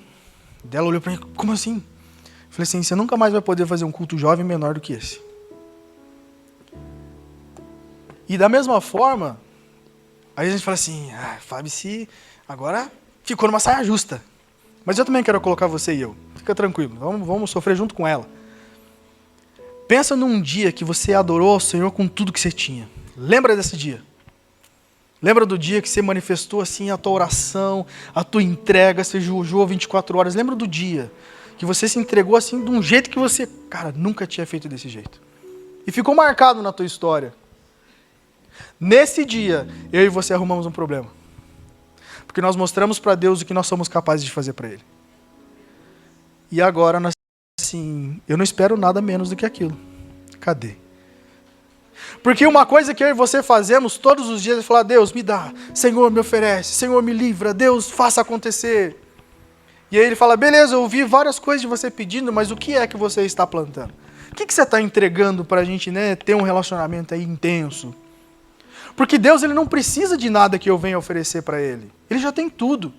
Ela olhou para mim, como assim? Eu falei assim, você nunca mais vai poder fazer um culto jovem menor do que esse. E da mesma forma, aí a gente fala assim, Fábio, se agora ficou numa saia justa. Mas eu também quero colocar você e eu. Fica tranquilo, vamos sofrer junto com ela. Pensa num dia que você adorou ao Senhor com tudo que você tinha. Lembra desse dia? Lembra do dia que você manifestou assim a tua oração, a tua entrega, você jejuou 24 horas. Lembra do dia que você se entregou assim de um jeito que você, nunca tinha feito desse jeito. E ficou marcado na tua história. Nesse dia, eu e você arrumamos um problema. Porque nós mostramos para Deus o que nós somos capazes de fazer para Ele. E agora, nós, assim, eu não espero nada menos do que aquilo. Cadê? Porque uma coisa que eu e você fazemos todos os dias é falar, Deus, me dá, Senhor, me oferece, Senhor, me livra, Deus, faça acontecer. E aí Ele fala, beleza, eu ouvi várias coisas de você pedindo, mas o que é que você está plantando? O que você está entregando para a gente, ter um relacionamento aí intenso? Porque Deus ele não precisa de nada que eu venha oferecer para Ele. Ele já tem tudo.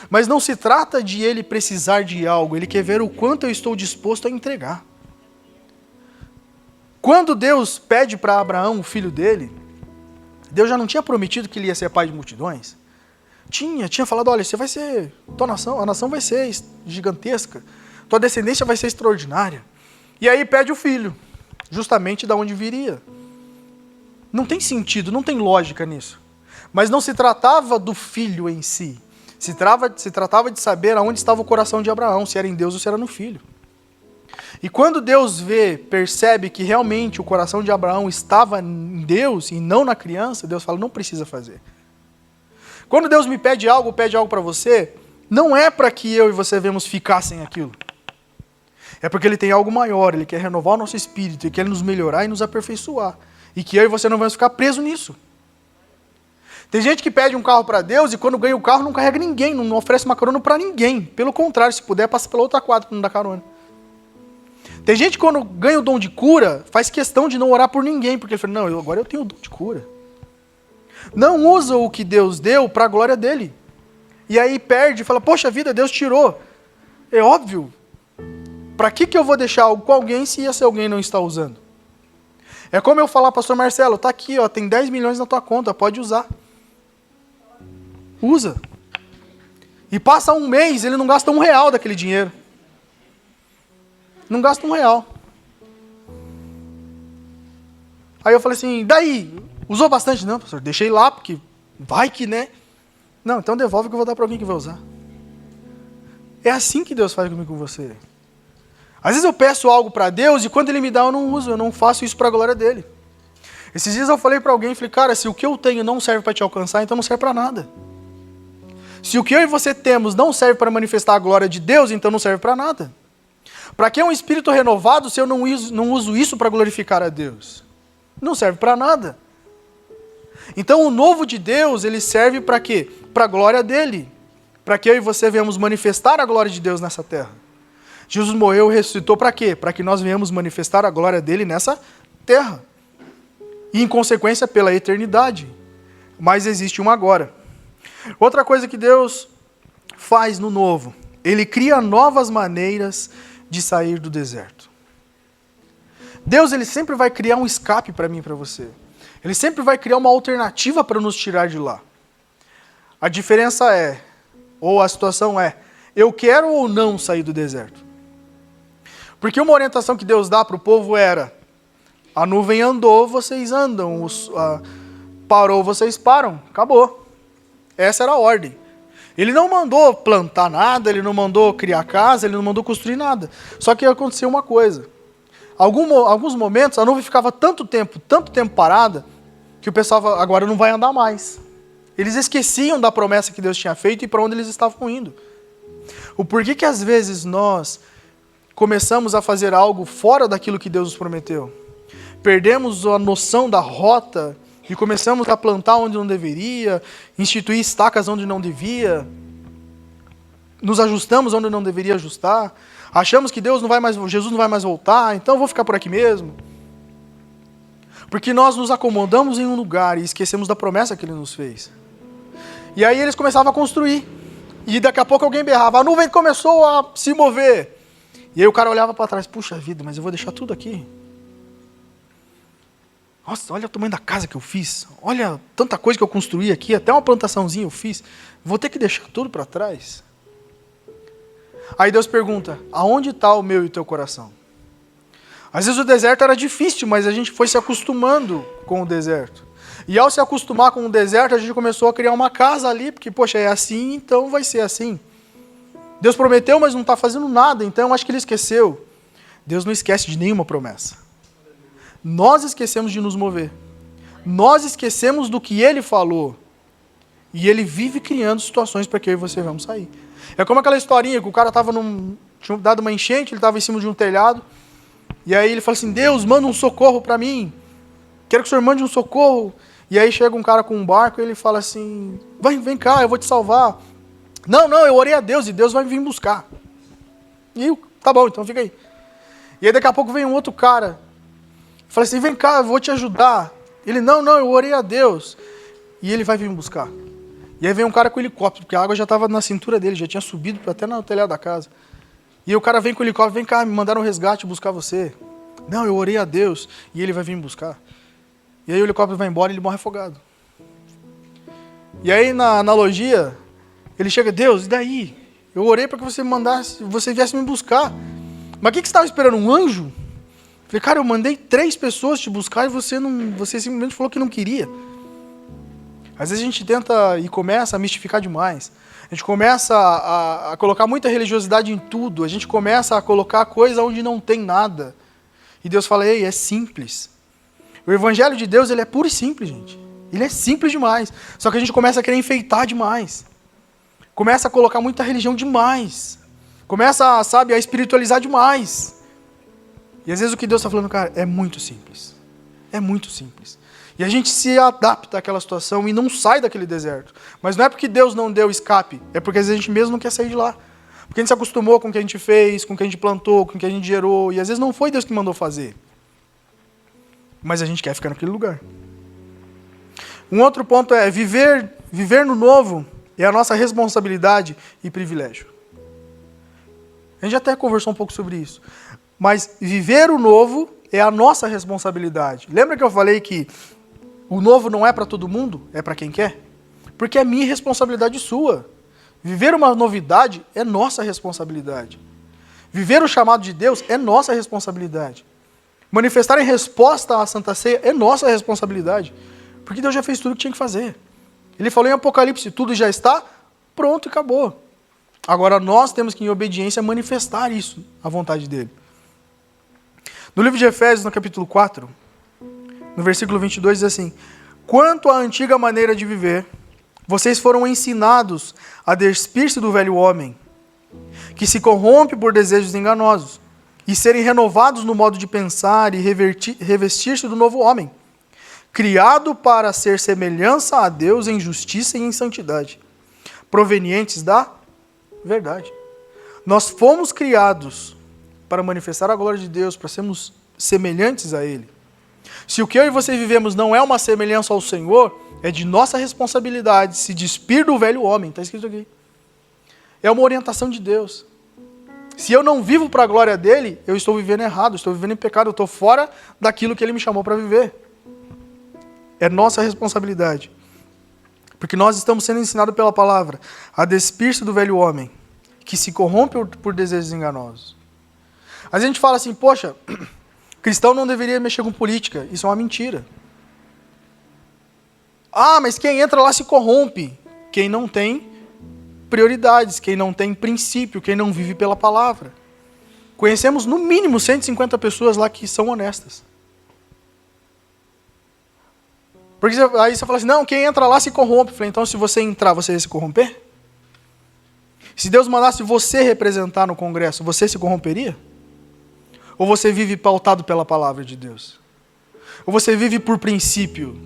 Mas não se trata de Ele precisar de algo. Ele quer ver o quanto eu estou disposto a entregar. Quando Deus pede para Abraão, o filho dele, Deus já não tinha prometido que ele ia ser pai de multidões? Tinha falado, olha, você vai ser, a nação vai ser gigantesca. Tua descendência vai ser extraordinária. E aí pede o filho, justamente da onde viria. Não tem sentido, não tem lógica nisso. Mas não se tratava do filho em si. Se tratava de saber aonde estava o coração de Abraão, se era em Deus ou se era no filho. E quando Deus percebe que realmente o coração de Abraão estava em Deus e não na criança, Deus fala, não precisa fazer. Quando Deus me pede algo para você, não é para que eu e você venhamos ficar sem aquilo. É porque Ele tem algo maior, Ele quer renovar o nosso espírito, Ele quer nos melhorar e nos aperfeiçoar. E que eu e você não vamos ficar presos nisso. Tem gente que pede um carro para Deus e quando ganha o carro não carrega ninguém, não oferece uma carona para ninguém. Pelo contrário, se puder, passa pela outra quadra para não dar carona. Tem gente que quando ganha o dom de cura, faz questão de não orar por ninguém, porque ele fala, não, agora eu tenho o dom de cura. Não usa o que Deus deu para a glória dele. E aí perde e fala, poxa vida, Deus tirou. É óbvio. Para que eu vou deixar algo com alguém se esse alguém não está usando? É como eu falar, pastor Marcelo, tá aqui, tem 10 milhões na tua conta, pode usar. Usa. E passa um mês, ele não gasta R$1 daquele dinheiro. Não gasta R$1. Aí eu falei assim, daí, usou bastante? Não, pastor, deixei lá, porque vai que, né? Não, então devolve que eu vou dar para alguém que vai usar. É assim que Deus faz comigo com você. Às vezes eu peço algo para Deus e quando Ele me dá eu não uso, eu não faço isso para a glória dEle. Esses dias eu falei para alguém, falei, cara, se o que eu tenho não serve para te alcançar, então não serve para nada. Se o que eu e você temos não serve para manifestar a glória de Deus, então não serve para nada. Para que um espírito renovado se eu não uso isso para glorificar a Deus? Não serve para nada. Então o novo de Deus, ele serve para quê? Para a glória dEle. Para que eu e você venhamos manifestar a glória de Deus nessa terra. Jesus morreu e ressuscitou para quê? Para que nós venhamos manifestar a glória dele nessa terra. E em consequência pela eternidade. Mas existe um agora. Outra coisa que Deus faz no novo. Ele cria novas maneiras de sair do deserto. Deus ele sempre vai criar um escape para mim e para você. Ele sempre vai criar uma alternativa para nos tirar de lá. A diferença ou a situação eu quero ou não sair do deserto? Porque uma orientação que Deus dá para o povo era, a nuvem andou, vocês andam, parou, vocês param, acabou. Essa era a ordem. Ele não mandou plantar nada, ele não mandou criar casa, ele não mandou construir nada. Só que aconteceu uma coisa. Alguns momentos a nuvem ficava tanto tempo parada, que o pessoal agora não vai andar mais. Eles esqueciam da promessa que Deus tinha feito e para onde eles estavam indo. O porquê que às vezes nós começamos a fazer algo fora daquilo que Deus nos prometeu. Perdemos a noção da rota e começamos a plantar onde não deveria, instituir estacas onde não devia, nos ajustamos onde não deveria ajustar, achamos que Jesus não vai mais voltar, então eu vou ficar por aqui mesmo. Porque nós nos acomodamos em um lugar e esquecemos da promessa que Ele nos fez. E aí eles começavam a construir. E daqui a pouco alguém berrava, a nuvem começou a se mover. E aí o cara olhava para trás, puxa vida, mas eu vou deixar tudo aqui. Nossa, olha o tamanho da casa que eu fiz. Olha tanta coisa que eu construí aqui, até uma plantaçãozinha eu fiz. Vou ter que deixar tudo para trás. Aí Deus pergunta, aonde está o meu e o teu coração? Às vezes o deserto era difícil, mas a gente foi se acostumando com o deserto. E ao se acostumar com o deserto, a gente começou a criar uma casa ali, porque, poxa, é assim, então vai ser assim. Deus prometeu, mas não está fazendo nada, então acho que Ele esqueceu. Deus não esquece de nenhuma promessa. Nós esquecemos de nos mover. Nós esquecemos do que Ele falou. E Ele vive criando situações para que eu e você vamos sair. É como aquela historinha que o cara tinha dado uma enchente, ele estava em cima de um telhado, e aí ele fala assim, Deus, manda um socorro para mim. Quero que o Senhor mande um socorro. E aí chega um cara com um barco e ele fala assim, vem cá, eu vou te salvar. Não, eu orei a Deus e Deus vai vir buscar. E tá bom, então fica aí. E aí daqui a pouco vem um outro cara, fala assim, vem cá, eu vou te ajudar. Ele, não, eu orei a Deus. E ele vai vir me buscar. E aí vem um cara com helicóptero, porque a água já estava na cintura dele, já tinha subido até no telhado da casa. E aí o cara vem com o helicóptero, vem cá, me mandaram um resgate buscar você. Não, eu orei a Deus e ele vai vir me buscar. E aí o helicóptero vai embora e ele morre afogado. E aí na analogia, ele chega, Deus, e daí? Eu orei para que você viesse me buscar. Mas o que você estava esperando? Um anjo? Eu falei, cara, eu mandei 3 pessoas te buscar e você simplesmente falou que não queria. Às vezes a gente tenta e começa a mistificar demais. A gente começa a colocar muita religiosidade em tudo. A gente começa a colocar coisa onde não tem nada. E Deus fala, ei, é simples. O evangelho de Deus, ele é puro e simples, gente. Ele é simples demais. Só que a gente começa a querer enfeitar demais. Começa a colocar muita religião demais. Começa, a espiritualizar demais. E às vezes o que Deus está falando, cara, é muito simples. É muito simples. E a gente se adapta àquela situação e não sai daquele deserto. Mas não é porque Deus não deu escape, é porque às vezes a gente mesmo não quer sair de lá. Porque a gente se acostumou com o que a gente fez, com o que a gente plantou, com o que a gente gerou, e às vezes não foi Deus que mandou fazer. Mas a gente quer ficar naquele lugar. Um outro ponto é viver no novo é a nossa responsabilidade e privilégio. A gente até conversou um pouco sobre isso. Mas viver o novo é a nossa responsabilidade. Lembra que eu falei que o novo não é para todo mundo, é para quem quer? Porque é minha responsabilidade sua. Viver uma novidade é nossa responsabilidade. Viver o chamado de Deus é nossa responsabilidade. Manifestar em resposta à Santa Ceia é nossa responsabilidade. Porque Deus já fez tudo o que tinha que fazer. Ele falou em Apocalipse, tudo já está pronto e acabou. Agora nós temos que, em obediência, manifestar isso, a vontade dele. No livro de Efésios, no capítulo 4, no versículo 22, diz assim, quanto à antiga maneira de viver, vocês foram ensinados a despir-se do velho homem, que se corrompe por desejos enganosos, e serem renovados no modo de pensar e revestir-se do novo homem, criado para ser semelhança a Deus em justiça e em santidade, provenientes da verdade. Nós fomos criados para manifestar a glória de Deus, para sermos semelhantes a Ele. Se o que eu e você vivemos não é uma semelhança ao Senhor, é de nossa responsabilidade se despir do velho homem, está escrito aqui. É uma orientação de Deus. Se eu não vivo para a glória dele, eu estou vivendo errado, estou vivendo em pecado, eu estou fora daquilo que ele me chamou para viver. É nossa responsabilidade. Porque nós estamos sendo ensinados pela palavra a despir-se do velho homem, que se corrompe por desejos enganosos. A gente fala assim, poxa, cristão não deveria mexer com política. Isso é uma mentira. Ah, mas quem entra lá se corrompe. Quem não tem prioridades, quem não tem princípio, quem não vive pela palavra. Conhecemos no mínimo 150 pessoas lá que são honestas. Porque aí você fala assim, não, quem entra lá se corrompe. Eu falei, então se você entrar, você ia se corromper? Se Deus mandasse você representar no Congresso, você se corromperia? Ou você vive pautado pela palavra de Deus? Ou você vive por princípio?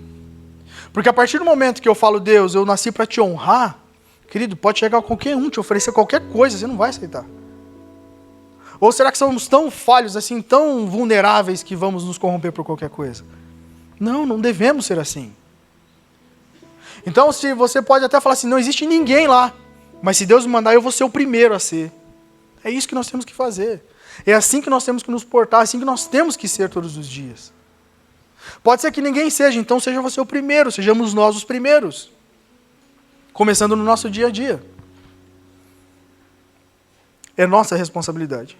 Porque a partir do momento que eu falo, Deus, eu nasci para te honrar, querido, pode chegar qualquer um, te oferecer qualquer coisa, você não vai aceitar. Ou será que somos tão falhos, assim, tão vulneráveis que vamos nos corromper por qualquer coisa? Não, não devemos ser assim. Então, se você pode até falar assim, não existe ninguém lá, mas se Deus me mandar, eu vou ser o primeiro a ser. É isso que nós temos que fazer. É assim que nós temos que nos portar, é assim que nós temos que ser todos os dias. Pode ser que ninguém seja, então seja você o primeiro, sejamos nós os primeiros. Começando no nosso dia a dia. É nossa responsabilidade.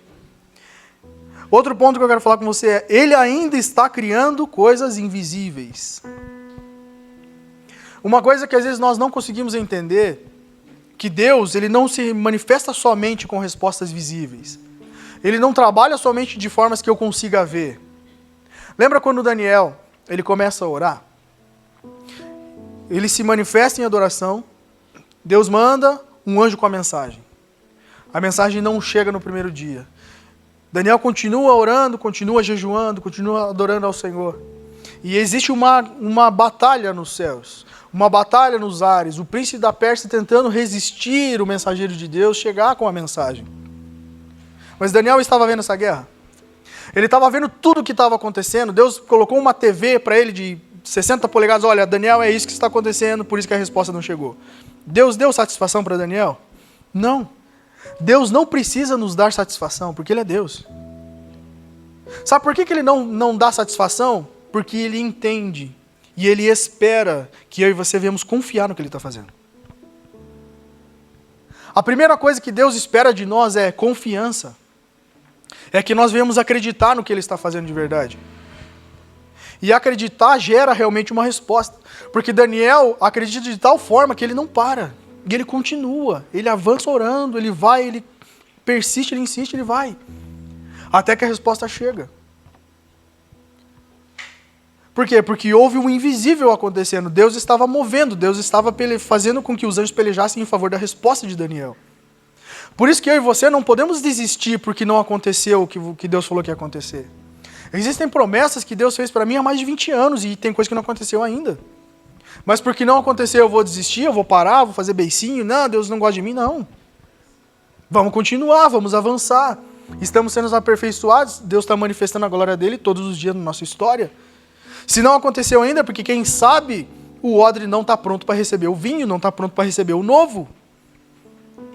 Outro ponto que eu quero falar com você é, ele ainda está criando coisas invisíveis. Uma coisa que às vezes nós não conseguimos entender, que Deus, ele não se manifesta somente com respostas visíveis. Ele não trabalha somente de formas que eu consiga ver. Lembra quando Daniel, ele começa a orar? Ele se manifesta em adoração, Deus manda um anjo com a mensagem. A mensagem não chega no primeiro dia. Daniel continua orando, continua jejuando, continua adorando ao Senhor. E existe uma batalha nos céus, uma batalha nos ares, o príncipe da Pérsia tentando resistir o mensageiro de Deus chegar com a mensagem. Mas Daniel estava vendo essa guerra. Ele estava vendo tudo o que estava acontecendo. Deus colocou uma TV para ele de 60 polegadas. Olha, Daniel, é isso que está acontecendo, por isso que a resposta não chegou. Deus deu satisfação para Daniel? Não. Deus não precisa nos dar satisfação, porque Ele é Deus. Sabe por que Ele não dá satisfação? Porque Ele entende e Ele espera que eu e você venhamos confiar no que Ele está fazendo. A primeira coisa que Deus espera de nós é confiança. É que nós venhamos acreditar no que Ele está fazendo de verdade. E acreditar gera realmente uma resposta. Porque Daniel acredita de tal forma que ele não para. E ele continua, ele avança orando, ele vai, ele persiste, ele insiste, ele vai. Até que a resposta chega. Por quê? Porque houve um invisível acontecendo. Deus estava movendo, Deus estava fazendo com que os anjos pelejassem em favor da resposta de Daniel. Por isso que eu e você não podemos desistir porque não aconteceu o que Deus falou que ia acontecer. Existem promessas que Deus fez para mim há mais de 20 anos e tem coisa que não aconteceu ainda. Mas porque não aconteceu, eu vou desistir, eu vou parar, vou fazer beicinho. Não, Deus não gosta de mim, não. Vamos continuar, vamos avançar. Estamos sendo aperfeiçoados, Deus está manifestando a glória dele todos os dias na nossa história. Se não aconteceu ainda, porque quem sabe o odre não está pronto para receber o vinho, não está pronto para receber o novo.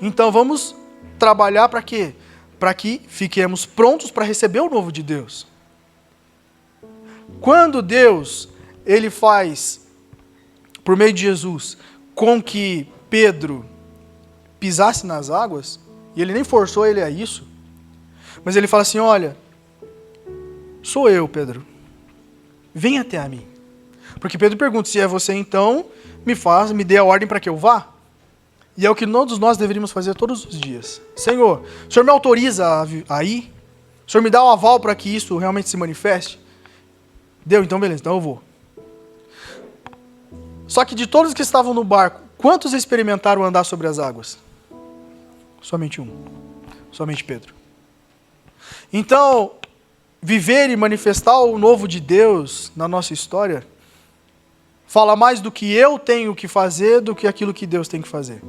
Então vamos trabalhar para quê? Para que fiquemos prontos para receber o novo de Deus. Quando Deus, ele faz, por meio de Jesus, com que Pedro pisasse nas águas, e ele nem forçou ele a isso, mas ele fala assim, olha, sou eu, Pedro, vem até a mim. Porque Pedro pergunta, se é você então, me dê a ordem para que eu vá. E é o que todos nós deveríamos fazer todos os dias. Senhor, o Senhor me autoriza a ir? O Senhor me dá o aval para que isso realmente se manifeste? Deu, então beleza, então eu vou. Só que de todos que estavam no barco, quantos experimentaram andar sobre as águas? Somente um. Somente Pedro. Então, viver e manifestar o novo de Deus na nossa história fala mais do que eu tenho que fazer do que aquilo que Deus tem que fazer.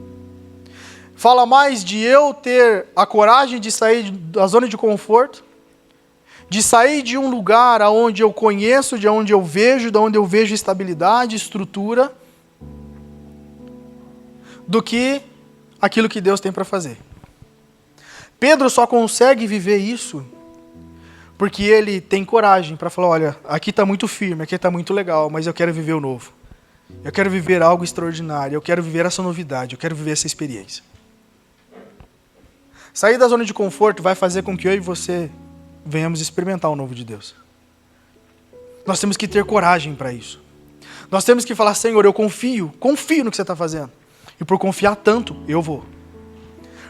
Fala mais de eu ter a coragem de sair da zona de conforto, de sair de um lugar onde eu conheço, de onde eu vejo estabilidade, estrutura, do que aquilo que Deus tem para fazer. Pedro só consegue viver isso porque ele tem coragem para falar, olha, aqui está muito firme, aqui está muito legal, mas eu quero viver o novo. Eu quero viver algo extraordinário, eu quero viver essa novidade, eu quero viver essa experiência. Sair da zona de conforto vai fazer com que eu e você venhamos experimentar o novo de Deus. Nós temos que ter coragem para isso. Nós temos que falar, Senhor, eu confio no que você está fazendo. E por confiar tanto, eu vou.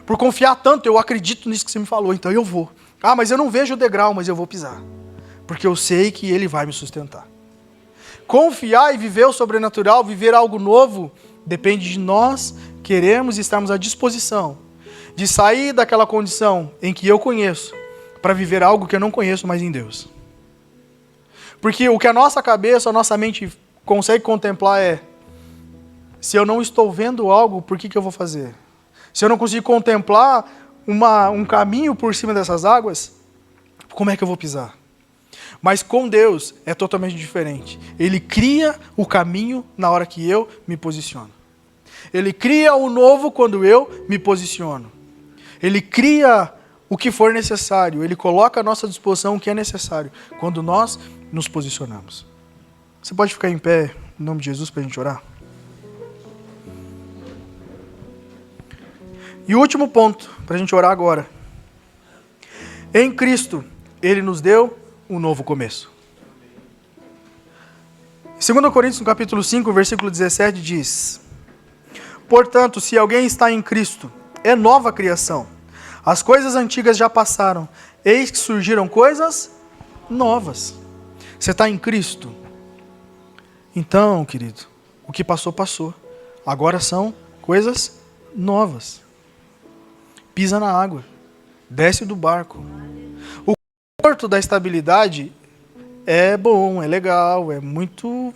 Por confiar tanto, eu acredito nisso que você me falou, então eu vou. Ah, mas eu não vejo o degrau, mas eu vou pisar. Porque eu sei que Ele vai me sustentar. Confiar e viver o sobrenatural, viver algo novo, depende de nós querermos e estarmos à disposição de sair daquela condição em que eu conheço, para viver algo que eu não conheço mais em Deus. Porque o que a nossa cabeça, a nossa mente consegue contemplar é: se eu não estou vendo algo, por que eu vou fazer? Se eu não consigo contemplar um caminho por cima dessas águas, como é que eu vou pisar? Mas com Deus é totalmente diferente. Ele cria o caminho na hora que eu me posiciono. Ele cria o novo quando eu me posiciono. Ele cria o que for necessário. Ele coloca à nossa disposição o que é necessário quando nós nos posicionamos. Você pode ficar em pé em nome de Jesus para a gente orar? E o último ponto para a gente orar agora. Em Cristo, Ele nos deu um novo começo. 2 Coríntios, no capítulo 5, versículo 17, diz: portanto, se alguém está em Cristo, é nova criação. As coisas antigas já passaram, eis que surgiram coisas novas. Você está em Cristo? Então, querido, o que passou, passou. Agora são coisas novas. Pisa na água, desce do barco. O conforto da estabilidade é bom, é legal, é muito,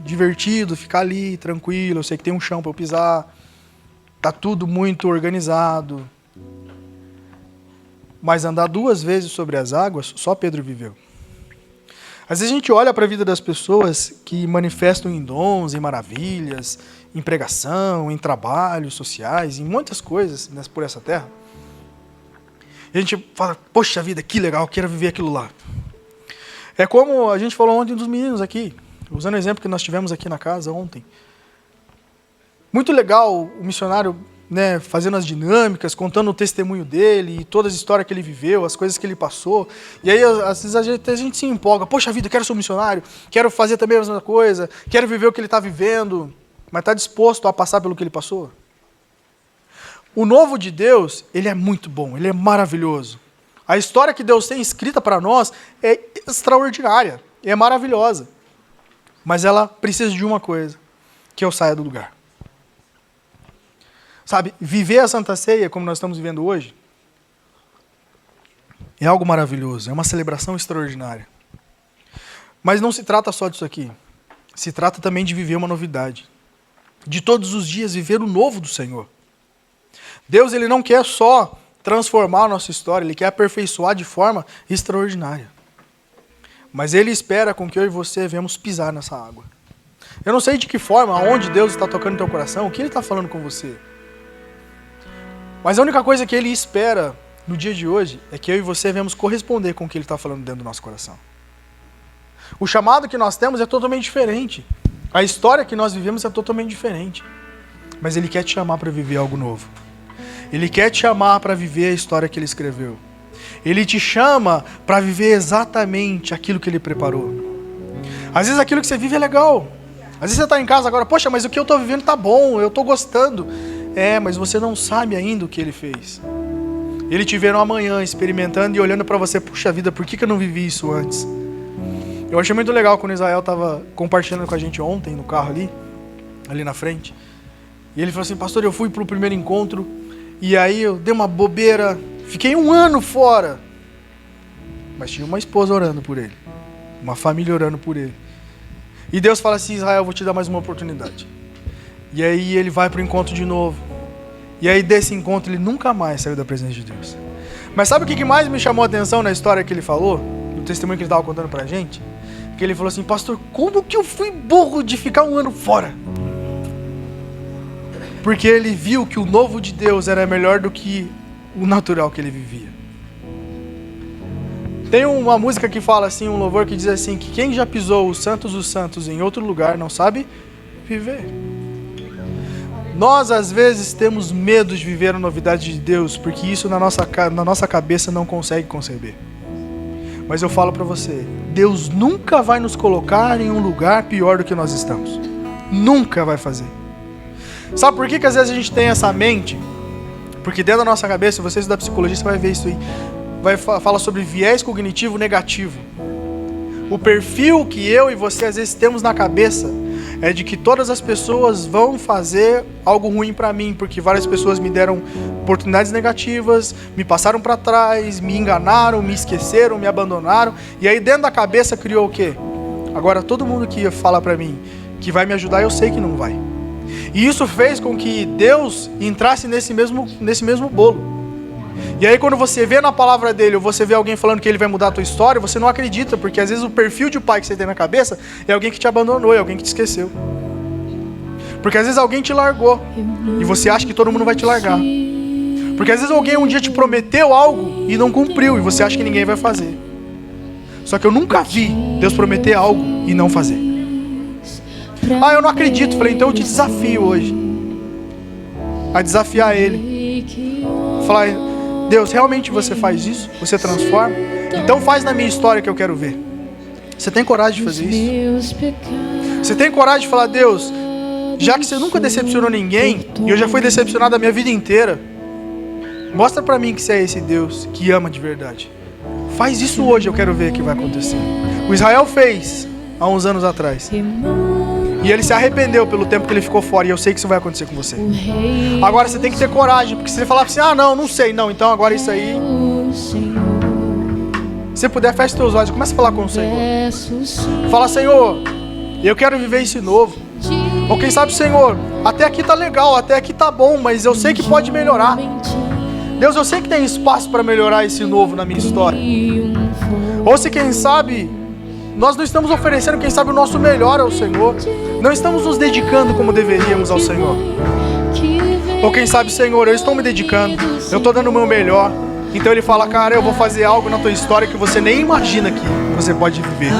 divertido ficar ali, tranquilo. Eu sei que tem um chão para eu pisar, tá tudo muito organizado. Mas andar 2 vezes sobre as águas, só Pedro viveu. Às vezes a gente olha para a vida das pessoas que manifestam em dons, em maravilhas, em pregação, em trabalhos sociais, em muitas coisas por essa terra. E a gente fala: poxa vida, que legal, quero viver aquilo lá. É como a gente falou ontem dos meninos aqui, usando o exemplo que nós tivemos aqui na casa ontem. Muito legal o missionário, fazendo as dinâmicas, contando o testemunho dele, todas as histórias que ele viveu, as coisas que ele passou. E aí, às vezes, a gente se empolga: poxa vida, eu quero ser um missionário, quero fazer também a mesma coisa, quero viver o que ele está vivendo. Mas está disposto a passar pelo que ele passou? O novo de Deus, ele é muito bom, ele é maravilhoso. A história que Deus tem escrita para nós é extraordinária, é maravilhosa. Mas ela precisa de uma coisa: que eu saia do lugar. Sabe, viver a Santa Ceia, como nós estamos vivendo hoje, é algo maravilhoso, é uma celebração extraordinária. Mas não se trata só disso aqui. Se trata também de viver uma novidade. De todos os dias viver o novo do Senhor. Deus, Ele não quer só transformar a nossa história, Ele quer aperfeiçoar de forma extraordinária. Mas Ele espera com que eu e você venhamos pisar nessa água. Eu não sei de que forma, aonde Deus está tocando no teu coração, o que Ele está falando com você. Mas a única coisa que Ele espera no dia de hoje é que eu e você venhamos corresponder com o que Ele está falando dentro do nosso coração. O chamado que nós temos é totalmente diferente. A história que nós vivemos é totalmente diferente. Mas Ele quer te chamar para viver algo novo. Ele quer te chamar para viver a história que Ele escreveu. Ele te chama para viver exatamente aquilo que Ele preparou. Às vezes aquilo que você vive é legal. Às vezes você está em casa agora: poxa, mas o que eu estou vivendo está bom, eu estou gostando. Mas você não sabe ainda o que Ele fez. Ele te vê no amanhã, experimentando e olhando para você: puxa vida, por que eu não vivi isso antes? Eu achei muito legal quando o Israel estava compartilhando com a gente ontem, no carro ali na frente. E ele falou assim: pastor, eu fui para o primeiro encontro, e aí eu dei uma bobeira, fiquei 1 ano fora. Mas tinha uma esposa orando por ele, uma família orando por ele. E Deus fala assim: Israel, eu vou te dar mais uma oportunidade. E aí ele vai para o encontro de novo. E aí desse encontro ele nunca mais saiu da presença de Deus. Mas sabe o que mais me chamou a atenção na história que ele falou? No testemunho que ele estava contando pra gente? Que ele falou assim: pastor, como que eu fui burro de ficar 1 ano fora? Porque ele viu que o novo de Deus era melhor do que o natural que ele vivia. Tem uma música que fala assim, um louvor que diz assim, que quem já pisou os santos em outro lugar não sabe viver. Nós às vezes temos medo de viver a novidade de Deus, porque isso na nossa cabeça não consegue conceber. Mas eu falo para você, Deus nunca vai nos colocar em um lugar pior do que nós estamos. Nunca vai fazer. Sabe por que às vezes a gente tem essa mente? Porque dentro da nossa cabeça, se você estudar psicologia, você vai ver isso aí. fala sobre viés cognitivo negativo. O perfil que eu e você às vezes temos na cabeça é de que todas as pessoas vão fazer algo ruim para mim, porque várias pessoas me deram oportunidades negativas, me passaram para trás, me enganaram, me esqueceram, me abandonaram. E aí dentro da cabeça criou o quê? Agora todo mundo que fala para mim que vai me ajudar, eu sei que não vai. E isso fez com que Deus entrasse nesse mesmo bolo. E aí quando você vê na palavra dele, ou você vê alguém falando que ele vai mudar a tua história, você não acredita, porque às vezes o perfil de pai que você tem na cabeça é alguém que te abandonou, é alguém que te esqueceu. Porque às vezes alguém te largou, e você acha que todo mundo vai te largar. Porque às vezes alguém um dia te prometeu algo e não cumpriu, e você acha que ninguém vai fazer. Só que eu nunca vi Deus prometer algo e não fazer. Ah, eu não acredito. Falei, então eu te desafio hoje a desafiar ele. Falar, Deus, realmente você faz isso? Você transforma? Então faz na minha história que eu quero ver. Você tem coragem de fazer isso? Você tem coragem de falar, Deus, já que você nunca decepcionou ninguém, e eu já fui decepcionado a minha vida inteira, mostra pra mim que você é esse Deus que ama de verdade. Faz isso hoje, eu quero ver o que vai acontecer. O Israel fez há uns anos atrás. E ele se arrependeu pelo tempo que ele ficou fora. E eu sei que isso vai acontecer com você. Agora você tem que ter coragem. Porque se você falar assim, não sei, não. Então agora isso aí... Se puder, feche seus olhos e comece a falar com o Senhor. Fala, Senhor, eu quero viver isso novo. Ou quem sabe, Senhor, até aqui tá legal, até aqui tá bom, mas eu sei que pode melhorar. Deus, eu sei que tem espaço para melhorar esse novo na minha história. Ou se quem sabe... Nós não estamos oferecendo, quem sabe, o nosso melhor ao Senhor. Não estamos nos dedicando como deveríamos ao Senhor. Ou quem sabe, Senhor, eu estou me dedicando, eu estou dando o meu melhor. Então Ele fala, cara, eu vou fazer algo na tua história que você nem imagina que você pode viver.